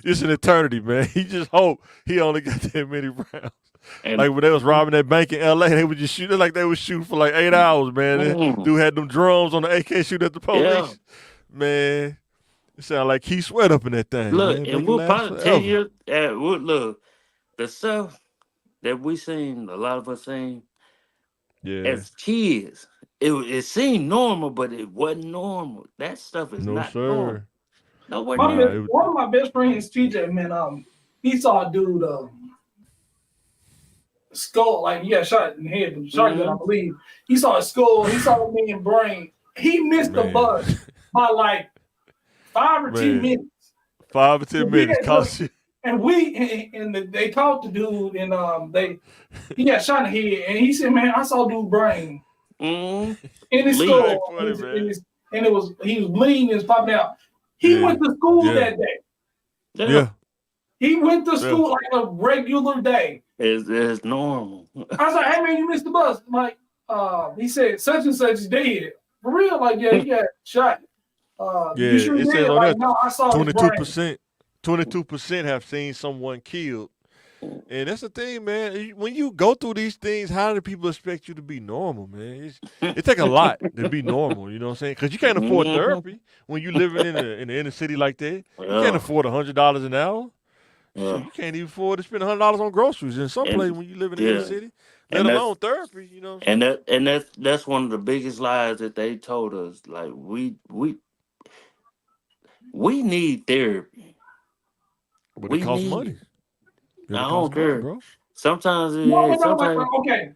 it's an eternity, man. You just hope he only got that many rounds. And, like when they was robbing that bank in LA, they would just shoot. Like they would shoot for like 8 hours, man. Dude had them drums on the AK shoot at the police. Yeah. Man, it sound like Keith Sweat up in that thing. Look, man. and we'll probably 10 years. Look, the stuff that we seen, a lot of us seen as kids, it seemed normal, but it wasn't normal. That stuff is not normal. Nowhere near. One of my best friends, TJ, man, he saw a dude skull, like he got shot in the head with a shotgun, I believe. He saw a skull, he saw a man's brain. He missed the bus by like 5 or 10 minutes. 5 or 10 minutes cost you. And they caught the dude, and he got shot in the head, and he said, "Man, I saw dude's brain in his skull, and he was bleeding, and was popping out." He went to school that day. Yeah. He went to school like a regular day. It's normal. I was like, "Hey man, you missed the bus." Like, he said, "Such and such is dead." For real, like, yeah, he got shot. Yeah, sure it says on like, that no, I saw 22% have seen someone killed. And that's the thing, man. When you go through these things, how do people expect you to be normal, man? It takes a lot to be normal, you know what I'm saying? Because you can't afford therapy when you're living in the inner city like that. You can't afford $100 an hour. So you can't even afford to spend $100 on groceries in some place when you live in the inner city, let alone therapy, you know what I'm saying? And that's one of the biggest lies that they told us. Like, we need therapy. But it costs money. I don't care, bro. Sometimes okay.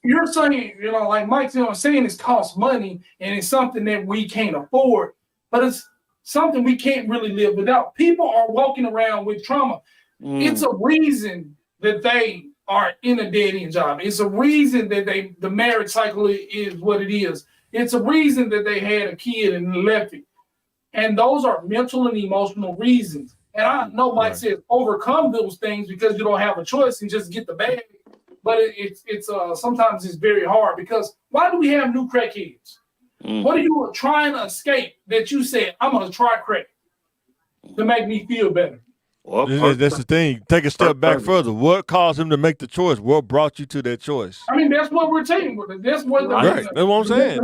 You're saying, like Mike's saying, it costs money and it's something that we can't afford, but it's something we can't really live without. People are walking around with trauma. It's a reason that they are in a dead end job. It's a reason that the marriage cycle is what it is. It's a reason that they had a kid and left it. And those are mental and emotional reasons. And I know Mike says overcome those things because you don't have a choice and just get the bag. But it's sometimes it's very hard because why do we have new crackheads? What are you trying to escape that you said, I'm going to try crack to make me feel better? That's the thing. Take a step back further. What caused him to make the choice? What brought you to that choice? I mean, that's what we're saying. That's what That's what I'm saying.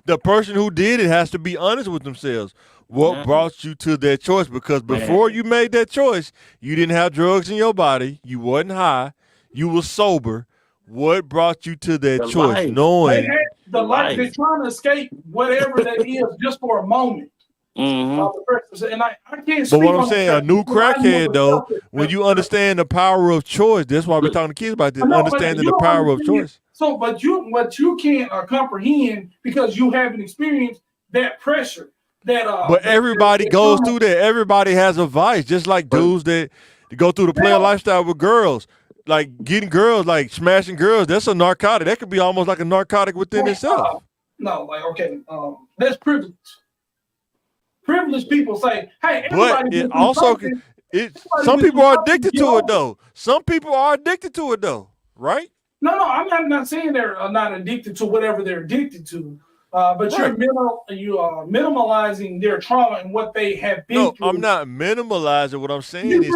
The person who did it has to be honest with themselves. What brought you to that choice? Because before you made that choice, you didn't have drugs in your body. You wasn't high. You were sober. What brought you to that choice? Life. Knowing the life. They're trying to escape whatever that is just for a moment. And I can't. But what I'm saying, a new crackhead though, when you understand the power of choice, that's why we're talking to kids about this. Understanding the power of choice. So, but you can't comprehend because you haven't experienced that pressure. But everybody goes through that. Everybody has a vice, just like dudes that go through the player lifestyle with girls. Like getting girls, like smashing girls, that's a narcotic. That could be almost like a narcotic within itself. No, like, okay, that's privilege. Privileged people say, hey, everybody. But it also some people are addicted to it though. Some people are addicted to it though, right? No, I'm not saying they're not addicted to whatever they're addicted to. But you're minimalizing their trauma and what they have been through. I'm not minimalizing. What I'm saying is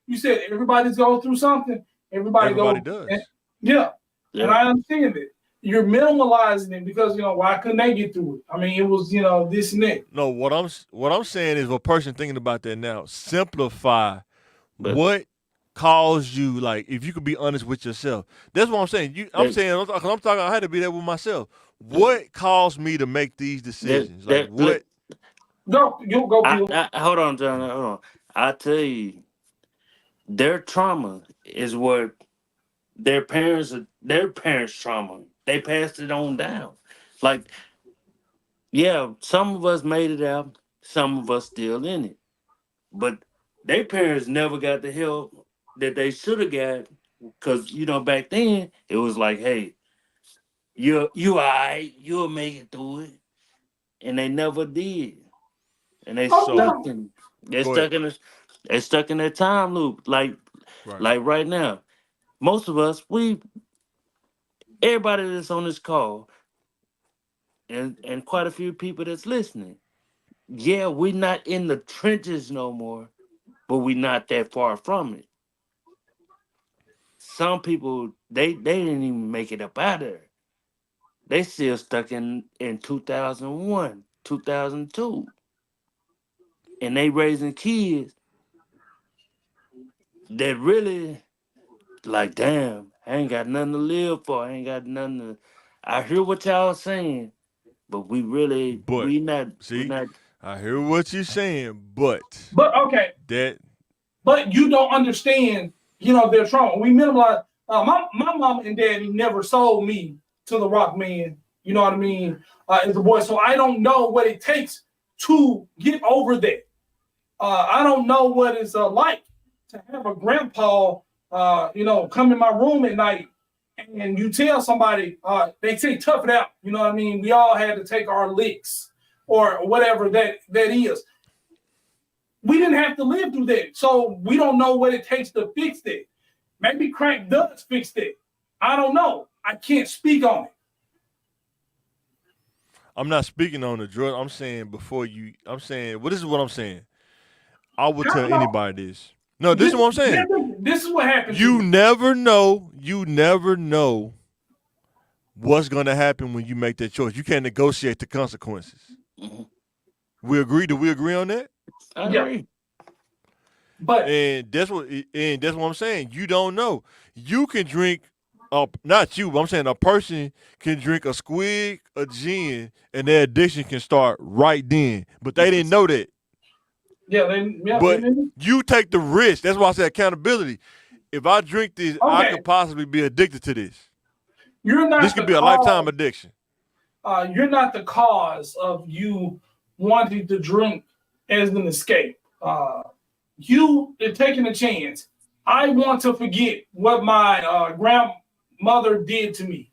you said everybody's going through something. Everybody does. And I understand it. You're minimalizing it because why couldn't they get through it? I mean, it was this and that. No, what I'm saying is a person thinking about that now. Simplify what caused you. Like, if you could be honest with yourself, that's what I'm saying. I'm talking. I had to be there with myself. What caused me to make these decisions? What? Go. Hold on, John. Hold on. I tell you, their trauma is what their parents' trauma. They passed it on down. Like, yeah, some of us made it out. Some of us still in it. But their parents never got the help that they should have got because back then it was like, hey, you alright, you'll make it through it. And they never did. And they So- Go ahead. they stuck in their time loop. Like right now. Most of us, everybody that's on this call, and quite a few people that's listening. Yeah, we're not in the trenches no more, but we're not that far from it. Some people they didn't even make it up out there. They still stuck in 2001, 2002. And they raising kids that really like, damn, I ain't got nothing to live for. I ain't got nothing to. I hear what y'all saying, but we not. I hear what you're saying, but okay. That. But you don't understand, their trauma. We minimize. My mom and daddy never sold me to the rock man. You know what I mean? As a boy, so I don't know what it takes to get over that. I don't know what it's like to have a grandpa, come in my room at night, and you tell somebody, they say tough it out. You know what I mean? We all had to take our licks or whatever that is. We didn't have to live through that, so we don't know what it takes to fix that. Maybe crack does fix that. I don't know. I can't speak on it. I'm not speaking on the drug. I'm saying this is what I'm saying. I would tell anybody this. No, this is what I'm saying. This is what happens. You never know what's going to happen when you make that choice. You can't negotiate the consequences. Mm-hmm. We agree? Do we agree on that? I agree. But that's what I'm saying. You don't know. You can drink not you, but I'm saying a person can drink a squig of gin and their addiction can start right then. But they didn't know that. But you take the risk. That's why I said accountability. If I drink this, I could possibly be addicted to this. This could be a lifetime addiction. You're not the cause of you wanting to drink as an escape. You are taking a chance. I want to forget what my grandmother did to me.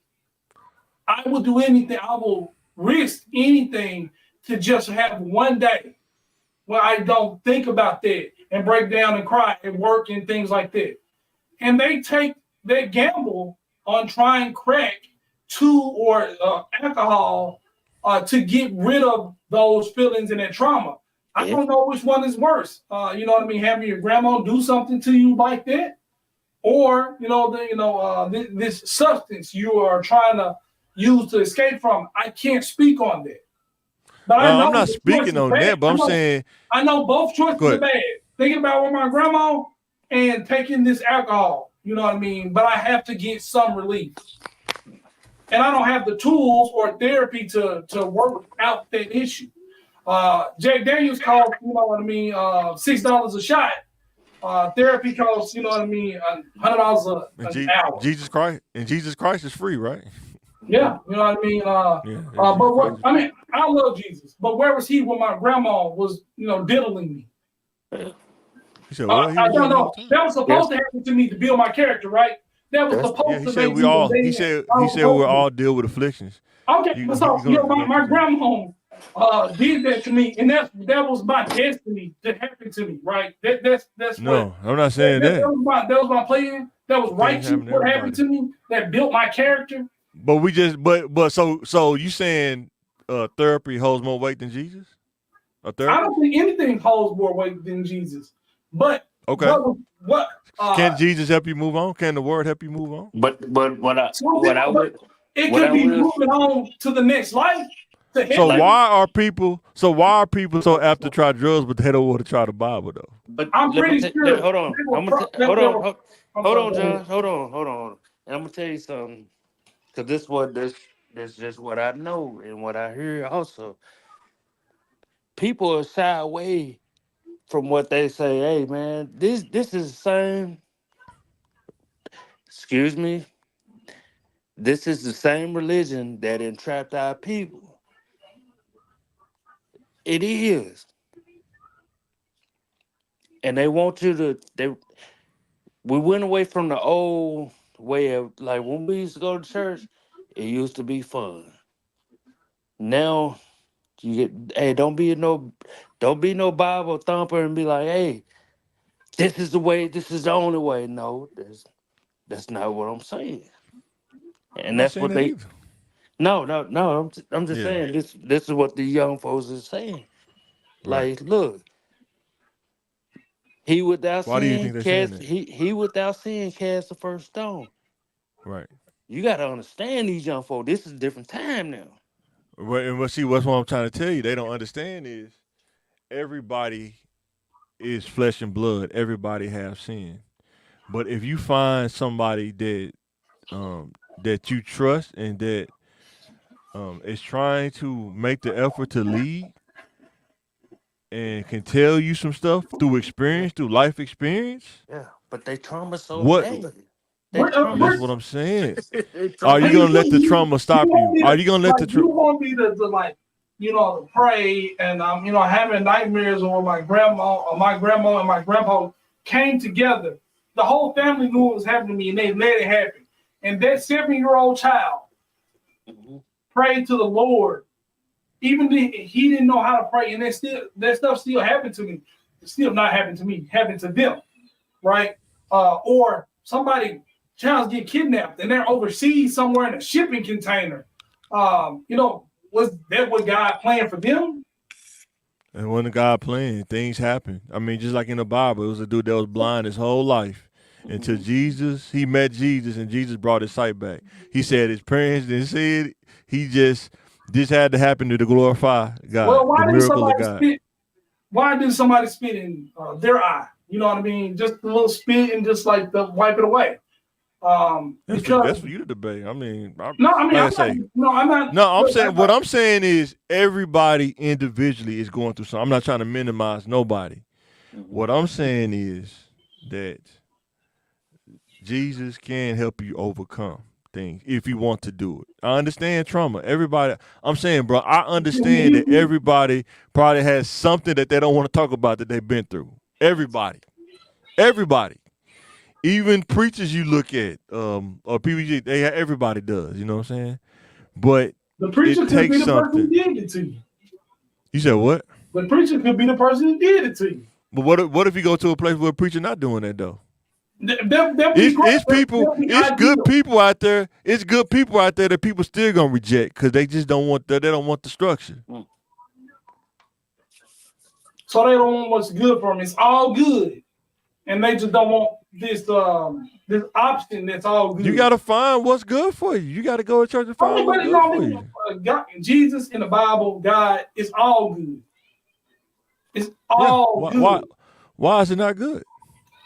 I will do anything. I will risk anything to just have one day where I don't think about that and break down and cry at work and things like that. And they take that gamble on trying crack or alcohol to get rid of those feelings and that trauma. I don't know which one is worse. You know what I mean? Having your grandma do something to you like that, or this substance you are trying to use to escape from. I can't speak on that. But I'm not speaking on that. But I'm saying I know both choices are bad. Thinking about with my grandma and taking this alcohol. You know what I mean? But I have to get some relief. And I don't have the tools or therapy to work out that issue. Jack Daniels costs, $6 a shot. Therapy costs, $100 an hour. Jesus Christ is free, right? Yeah, you know what I mean. I love Jesus, but where was he when my grandma was, diddling me? He said, well, I don't know. That was supposed to happen to me to build my character, right? That was supposed to make me. He said we all deal with afflictions. Okay, my grandma did that to me, and that was my destiny to happen to me, right? That's no, I'm not saying that. That was my plan. That was righteous. What happened to me that built my character. But so you saying therapy holds more weight than Jesus? I don't think anything holds more weight than Jesus. But okay, what can Jesus help you move on? Can the Word help you move on? But it could be moving on to the next life. So why are people so apt to try drugs, but they don't want to try the Bible though? But I'm pretty sure. Hold on, John. Hold on. And I'm gonna tell you something, because this just what I know and what I hear also. People are shy away from what they say. Hey man, this is the same. Excuse me. This is the same religion that entrapped our people. It is. And they want you to we went away from the old way of, like, when we used to go to church, It used to be fun. Now you get, hey, don't be no Bible thumper and be like, hey, this is the way, this is the only way. No, that's not what I'm saying. I'm And not that's saying what that they either. no. I'm just Yeah. saying this is what the young folks is saying. Right. Like, look, he without Why do you sin think they're saying cast that? he without sin cast the first stone. Right. You gotta understand these young folks. This is a different time now. See, what's what I'm trying to tell you. They don't understand is everybody is flesh and blood. Everybody have sin. But if you find somebody that you trust and that is trying to make the effort to lead and can tell you some stuff through experience, through life experience, Yeah, but they trauma so what bad. They We're, trauma. that's what I'm saying. They Are trauma. you And gonna let the trauma you stop want you? me Are to, you gonna let like, the you want me to like, to pray and having nightmares, or my grandma and my grandpa came together. The whole family knew it was happening to me, and they let it happen. And that 7-year-old child Mhm. prayed to the Lord. Even he didn't know how to pray, and that stuff still happened to me. It's still not happened to me, happened to them, right? Or somebody child get kidnapped and they're overseas somewhere in a shipping container. Was that what God planned for them? And when the God playing, things happen. I mean, just like in the Bible, it was a dude that was blind his whole life until he met Jesus, and Jesus brought his sight back. He said his parents didn't see it. He this had to happen to glorify God, Well, the miracle of God. why did somebody spit in their eye? You know what I mean? Just a little spit and just like wipe it away. Because That's for you to debate. I mean, no, I mean like I I'm not. say, No, I'm not. no, I'm Look, saying what I'm saying is everybody individually is going through something. I'm not trying to minimize nobody. What I'm saying is that Jesus can help you overcome things if you want to do it. I understand trauma. Everybody, I'm saying, bro, I understand that everybody probably has something that they don't want to talk about that they've been through. Everybody. Even preachers you look at, or people, everybody does, you know what I'm saying? But the preacher it could be takes the person who something. did it to you. You said what? The preacher could be the person who did it to you. But what if you go to a place where a preacher not doing that though? That'd be great. It's good people out there. It's good people out there that people still gonna reject because they just don't want they don't want the structure. So they don't want what's good for them. It's all good, and they just don't want this option that's all good. You gotta find what's good for you. You gotta go to church and find what's good for you. God, Jesus in the Bible, God, it's all good. It's all good. Why is it not good?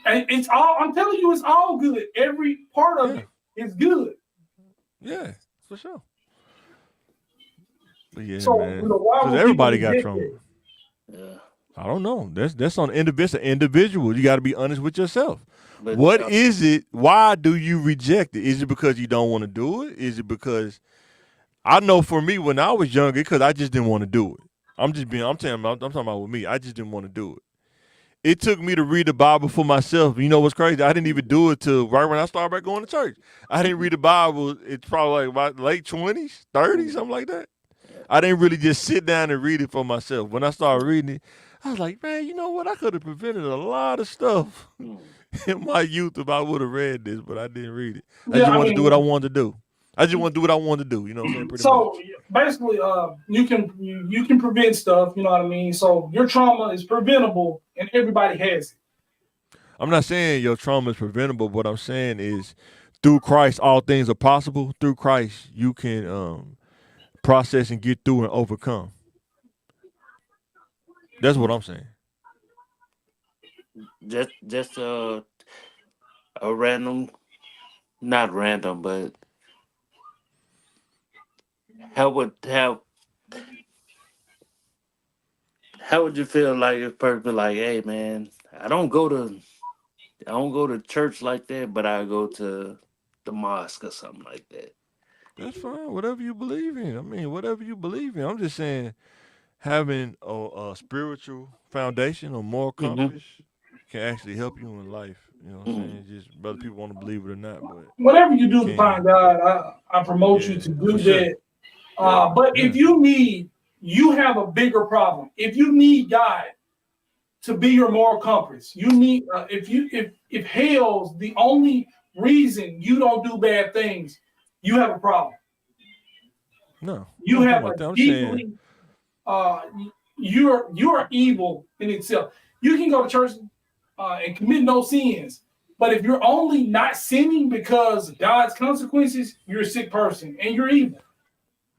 And it's all. I'm telling you, it's all good. Every part of it is good. Yeah, for sure. But yeah, so, man. why Because would everybody people got reject trauma. it? Yeah. I don't know. That's on individual. You got to be honest with yourself. But, what is it? Why do you reject it? Is it because you don't want to do it? Is it because I know for me when I was younger, because I just didn't want to do it. I'm talking about with me. I just didn't want to do it. It took me to read the Bible for myself. You know what's crazy? I didn't even do it till right when I started back going to church. I didn't read the Bible. It's probably like my late 20s, 30s, something like that. I didn't really just sit down and read it for myself. When I started reading it, I was like, man, you know what? I could have prevented a lot of stuff in my youth if I would have read this, but I didn't read it. I just wanted to do what I wanted to do. I just want to do what I wanted to do. You know what I'm saying? Pretty much. Basically, you can prevent stuff. You know what I mean? So your trauma is preventable, and everybody has it. I'm not saying your trauma is preventable. What I'm saying is, through Christ, all things are possible. Through Christ, you can process and get through and overcome. That's what I'm saying. Just a random, not random, but how would you feel like if a person like, hey man, I don't go to church like that, but I go to the mosque or something like that. That's fine. Whatever you believe in. I mean, whatever you believe in. I'm just saying, having a spiritual foundation or moral compass can actually help you in life. You know what I'm saying? Just whether people want to believe it or not. But whatever you do to find God, I promote you to do that. But if you have a bigger problem. If you need God to be your moral compass, you need if hell's the only reason you don't do bad things, you have a problem. No, you have a deeply you're evil in itself. You can go to church and commit no sins, but if you're only not sinning because of God's consequences, you're a sick person and you're evil.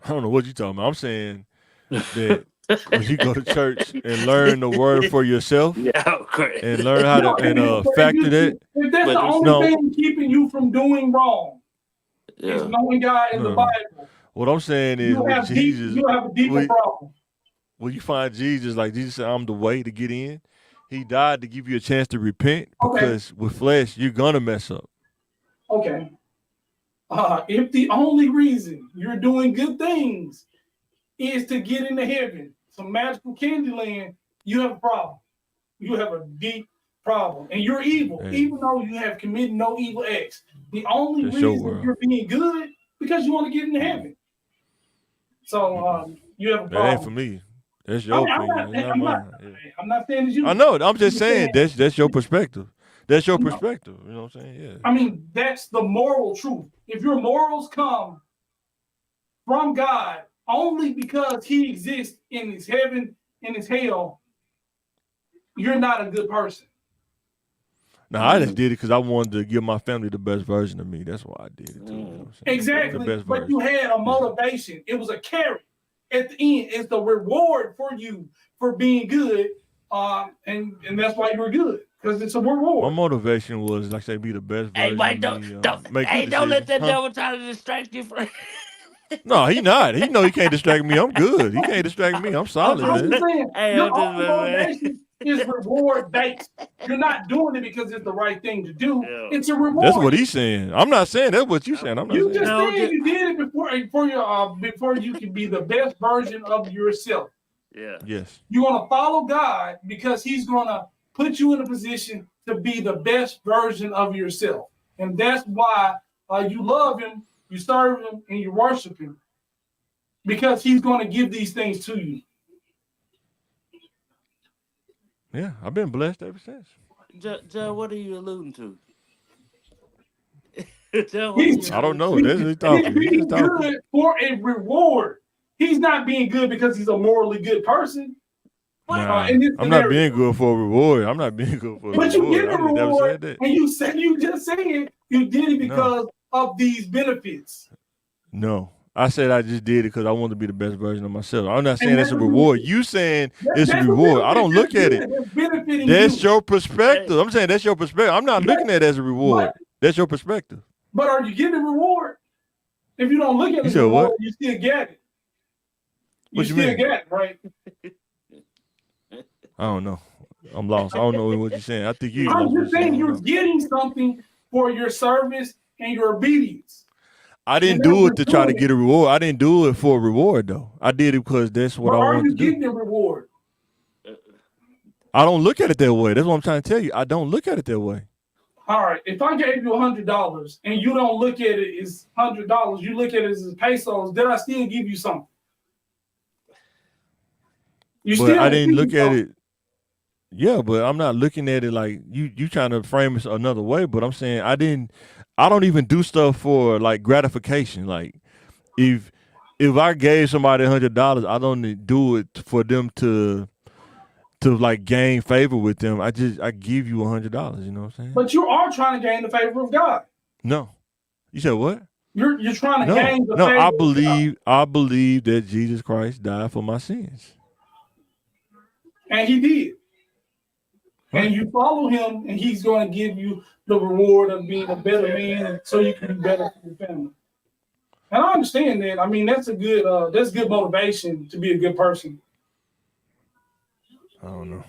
I don't know what you're talking about. I'm saying that when you go to church and learn the word for yourself, and learn how to factor that. If that's the only thing keeping you from doing wrong, is knowing God in the Bible. What I'm saying is, with Jesus, you have a deeper problem. When you find Jesus, like Jesus said, I'm the way to get in. He died to give you a chance to repent, because with flesh, you're gonna mess up. Okay. If the only reason you're doing good things is to get into heaven, some magical candy land, you have a problem. You have a deep problem, and you're evil, even though you have committed no evil acts. The only reason you're being good because you want to get into heaven. So you have a problem. That ain't for me. That's your opinion. I'm not saying that you. I know. I'm just saying that's your perspective. That's your perspective. You know what I'm saying? Yeah. I mean, that's the moral truth. If your morals come from God only because He exists in His heaven and His hell, you're not a good person. No, I just did it because I wanted to give my family the best version of me. That's why I did it too. You know what I'm saying? Exactly. The best but version. You had a motivation. It was a carrot. At the end, it's the reward for you for being good, and that's why you were good, because it's a reward. My motivation was, like I say, be the best version of me. Don't let that devil try to distract you from. No, he not. He know he can't distract me. I'm good. He can't distract me. I'm solid, I'm man. saying, your motivation is reward based. You're not doing it because it's the right thing to do. Yeah. It's a reward. That's what he's saying. I'm not saying that's what you're saying. I'm not you saying. Just saying you did it before you can be the best version of yourself. Yeah. Yes. You're gonna follow God because He's gonna put you in a position to be the best version of yourself, and that's why you love Him, you serve Him, and you worship Him, because He's gonna give these things to you. Yeah, I've been blessed ever since. Joe, what are you alluding to? I don't know. That's what he's talking. He's being good for a reward. He's not being good because he's a morally good person. Nah, I'm not being good for a reward. I'm not being good for a reward. But you get a reward, and you just said you did it because of these benefits. No. I said I just did it because I wanted to be the best version of myself. I'm not saying it's a reward. You saying it's a reward. I don't look at it. That's your perspective. I'm saying that's your perspective. I'm not looking at it as a reward. That's your perspective. But are you getting a reward? If you don't look at it as a reward, you still get it. You still get it, right? I don't know. I'm lost. I don't know what you're saying. I think you. I'm just saying you're getting something for your service and your obedience. I didn't do it to try to get a reward. I didn't do it for a reward, though. I did it because that's what I wanted to do. Are you getting a reward? I don't look at it that way. That's what I'm trying to tell you. I don't look at it that way. All right. If I gave you $100 and you don't look at it as $100, you look at it as pesos, then I still give you something. I didn't look at it. Yeah, but I'm not looking at it like you trying to frame it another way. But I'm saying I don't even do stuff for like gratification. Like if I gave somebody $100, I don't do it for them to like gain favor with them. I give you $100. You know what I'm saying? But you are trying to gain the favor of God. No, you said what? You're trying to gain the favor. No, I believe that Jesus Christ died for my sins, and He did. And you follow Him, and He's going to give you the reward of being a better man, so you can be better for your family. And I understand that. I mean, that's good motivation to be a good person. I don't know.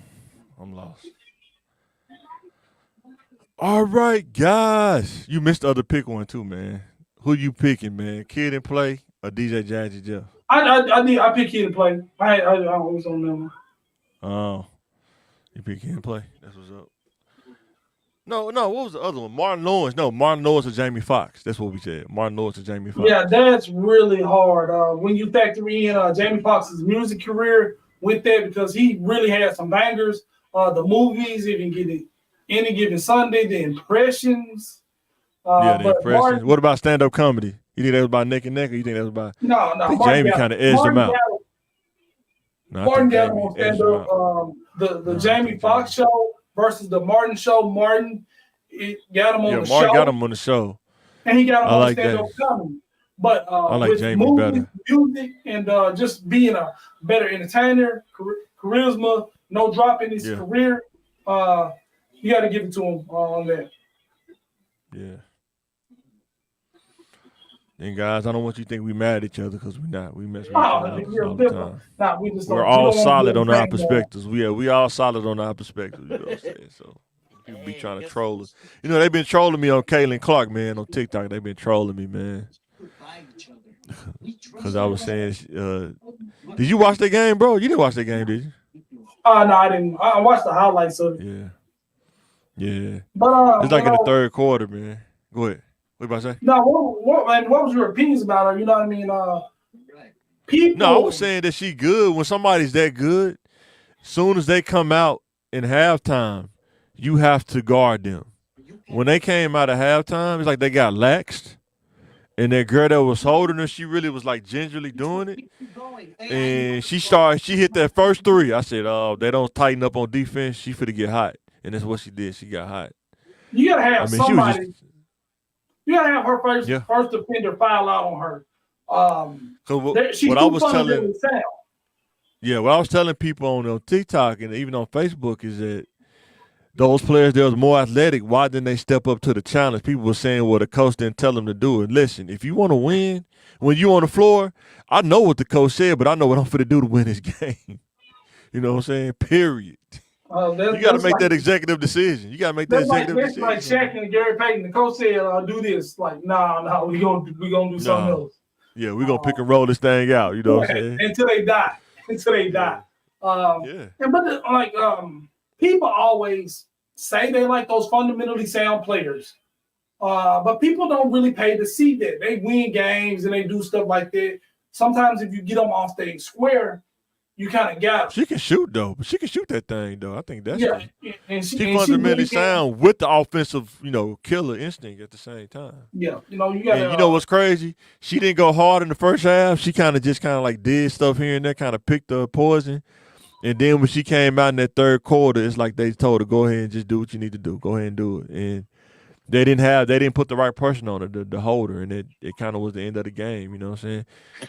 I'm lost. All right, guys. You missed the other pick one too, man. Who you picking, man? Kid and Play or DJ Jazzy Jeff? I pick Kid and Play. I always don't know. Oh. You pick Kid and Play. That's what's up. No, what was the other one? Martin Lawrence. No, Martin Lawrence or Jamie Foxx. That's what we said. Martin Lawrence or Jamie Foxx. Yeah, that's really hard. When you factor in Jamie Foxx's music career with that, because he really had some bangers. The movies, even get it Any Given Sunday, The Impressions. The Impressions. Martin, what about stand-up comedy? You think that was about neck and neck, or you think that was about? No. I think Jamie kind of edged him out. Martin got him on stand-up. The Jamie Foxx show versus the Martin show. Martin got him on the show. Martin got him on the show. And he got him on stand-up comedy. But I like with Jamie movies, better. music, and just being a better entertainer, charisma, no drop in his career, you got to give it to him on that. Yeah. And guys, I don't want you to think we mad at each other because we're not. We mess with each other all the time. Nah, we're all solid on our perspectives. We all solid on our perspectives. You know what I'm saying? So people be trying to troll us. You know, they've been trolling me on Caitlin Clark, man, on TikTok. They've been trolling me, man. Because I was saying, did you watch that game, bro? You didn't watch that game, did you? No, I didn't. I watched the highlights of it. Yeah. But it's like in the third quarter, man. Go ahead. What you about to say? No, what was your opinions about her? You know what I mean? People. No, I was saying that she good. When somebody's that good, soon as they come out in halftime, you have to guard them. When they came out of halftime, it's like they got laxed. And that girl that was holding her, she really was like gingerly doing it. And she hit that first three. I said, oh, they don't tighten up on defense. She finna get hot. And that's what she did. She got hot. You gotta have somebody. You gotta have her first defender foul out on her. What I was telling people on TikTok and even on Facebook is that those players that was more athletic, why didn't they step up to the challenge? People were saying, well, the coach didn't tell them to do it. Listen, if you want to win, when you're on the floor, I know what the coach said, but I know what I'm finna do to win this game. You know what I'm saying? Period. You got to make that executive decision. You got to make that executive decision. That's like Shaq and Gary Payton. The coach said, do this. Like, nah, we gonna do something else. Yeah, we're going to pick and roll this thing out. You know what I'm saying? Until they die. People always say they like those fundamentally sound players. But people don't really pay to see that. They win games and they do stuff like that. Sometimes if you get them off the square, you kind of got. She can shoot though, but she can shoot that thing though. I think that's and she fundamentally sound with the offensive, killer instinct at the same time. Yeah, you got. And you know what's crazy? She didn't go hard in the first half. She kind of like did stuff here and there, kind of picked the poison. And then when she came out in that third quarter, it's like they told her, go ahead and just do what you need to do. Go ahead and do it. And they didn't put the right person on her to hold her, and it kind of was the end of the game. You know what I'm saying?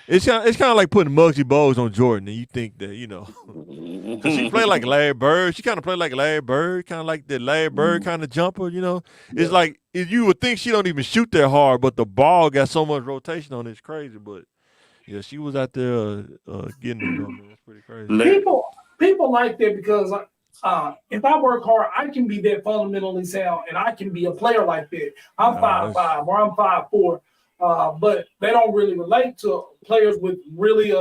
It's kind of like putting Muggsy Bogues on Jordan, and you think that because she played like Larry Bird. She kind of played like Larry Bird, kind of like the Larry Bird kind of jumper. It's like you would think she don't even shoot that hard, but the ball got so much rotation on it, it's crazy. But yeah, she was out there getting it. Man. That's pretty crazy. People like that because. If I work hard, I can be that fundamentally sound, and I can be a player like that. I'm 5'5" or I'm 5'4", but they don't really relate to players with really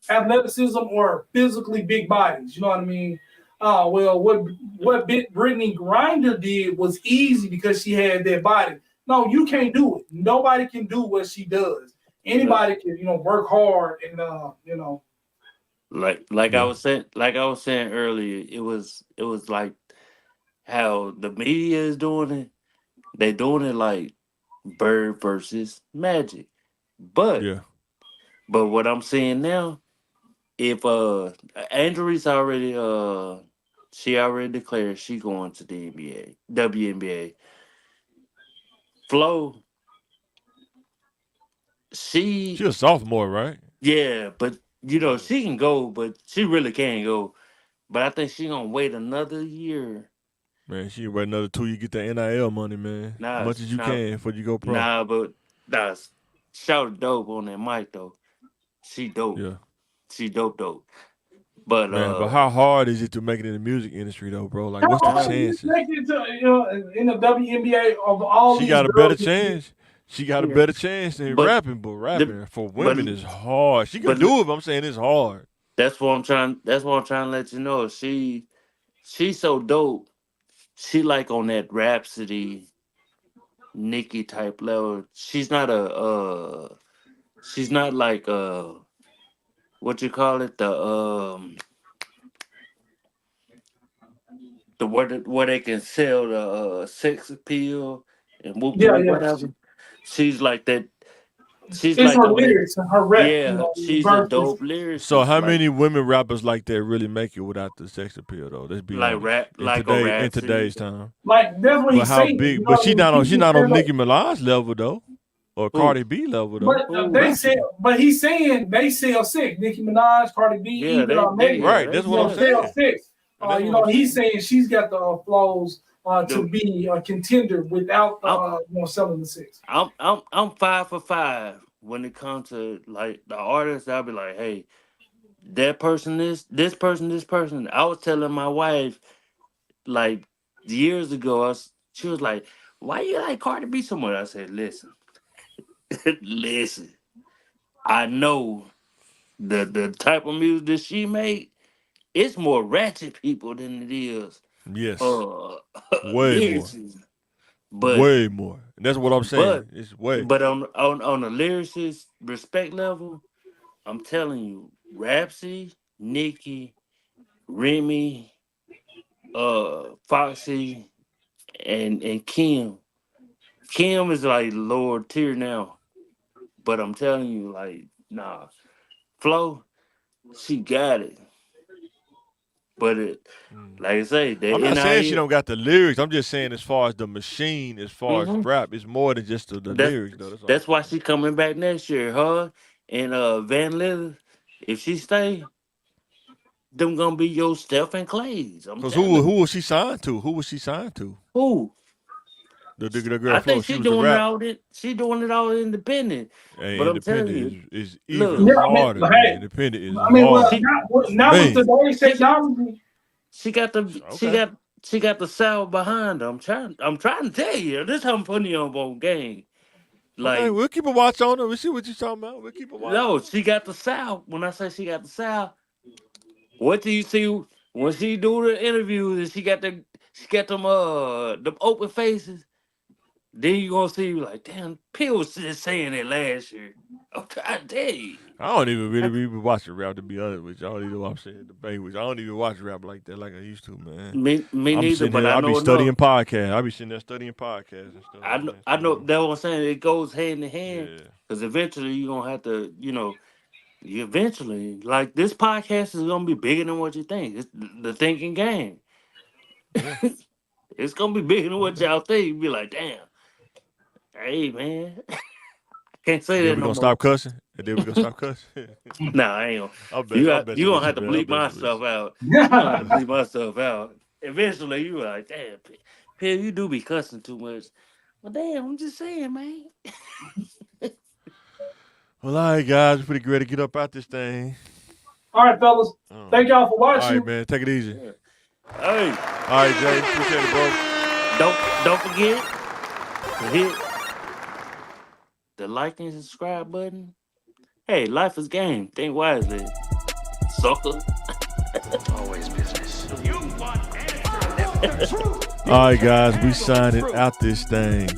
athleticism or physically big bodies. You know what I mean? What Brittany Griner did was easy because she had that body. No, you can't do it. Nobody can do what she does. Anybody can, work hard and Like I was saying earlier, it was like how the media is doing it. They doing it like Bird versus Magic, but what I'm saying now, if Andrews she already declared she going to the NBA, WNBA. Flo, she's a sophomore, right? Yeah, but. She can go, but she really can't go. But I think she gonna wait another year. Man, she wait another 2 years, get the NIL money, man. As much as you can before you go pro. Shout dope on that mic though. She dope. Yeah. She dope. But but how hard is it to make it in the music industry though, bro? Like, what's the chances? In the WNBA of all, she got a better chance. She got a better chance than rapping, but rapping for women is hard. She can do it, but I'm saying it's hard. That's what I'm trying to let you know. She's so dope. she like on that Rhapsody, Nicki type level. She's not she's not like what you call it, the where they can sell the sex appeal and whoop Yeah, whatever. She's like that. She's It's like her lyrics and her rap. yeah, she's a dope lyricist. So how like, many women rappers like that really make it without the sex appeal though? Let's be like honest. rap, in like today, a rap in today's time. Like that's what But he's how saying. big? You know But what I she's mean? not on. She's not on People Nicki Minaj level though, or Cardi B level though. But they said, but he's saying they sell sex. Nicki Minaj, Cardi B, Yeah, even they- Right, that's what I'm sell saying. sex. That's You what know, I'm he's saying she's got the flows to Dude. be a contender without selling the sex. I'm 5 for 5 when it comes to like the artists. I'll be like, hey, that person, this person. I was telling my wife like years ago. She was like, "Why you like Cardi B so much?" I said, "Listen, listen. I know the type of music that she made. It's more ratchet people than it is. Yes, way more, lyricists. But way more. And that's what I'm saying. It's way. But on the lyricist respect level, I'm telling you, Rhapsody, Nicki, Remy, Foxy, and Kim. Kim is like lower tier now. But I'm telling you, like, nah. Flo, she got it. But like I say, I'm not saying she don't got the lyrics. I'm just saying as far as the machine, as far as rap, it's more than just the lyrics though. That's why she coming back next year. Her and Van Lille, if she stay, them gonna be your Steph and Clays. Because who was she signed to? Who was she signed to? Who? The girl I Flo. think She was doing the it rap. all. She doing it all independent. Hey, But I'm telling you, independent is even Yeah, I mean, harder. but man. hey, Independent is I mean, hard. now Man. with today's technology, She got the South behind her. I'm trying to tell you. This how I'm putting you on game. Like, Okay, we'll keep a watch on her. We'll see what you're talking about. We'll keep a watch. no, she got the South. When I say she got the South, what do you see when she do the interviews and she got them open faces? Then you gonna see like, damn, Pill was just saying it last year. I'm trying to tell you. I don't even really be watching rap, to be honest with you. I don't even know what I'm saying. Debate with you. I don't even watch rap like that, like I used to, man. Me neither. But I know be studying podcasts. I be sitting there studying podcasts and stuff. I know that's what I'm saying. It goes hand in hand. Yeah. Because eventually you're gonna have to, eventually, like this podcast is gonna be bigger than what you think. It's the thinking game. It's gonna be bigger than what y'all think. You be like, damn, hey man, I can't say Then that we no gonna more. stop cussing, and then we gonna stop cussing. Nah, I ain't I gonna. bet You gonna have to man. bleep I bet you myself listen. out. You gonna have to bleep myself out. Eventually, you were like, damn, Pill, you do be cussing too much. Well, damn, I'm just saying, man. Well, all right, guys, we're pretty ready to get up out this thing. all right, fellas. Thank y'all for All watching. right, man, take it easy. Hey, All right, Jay, appreciate it, bro. don't forget to hit the like and subscribe button. Hey, life is game. Think wisely, sucker. Always business. You want answers. The truth. All right, guys, we signing out this thing.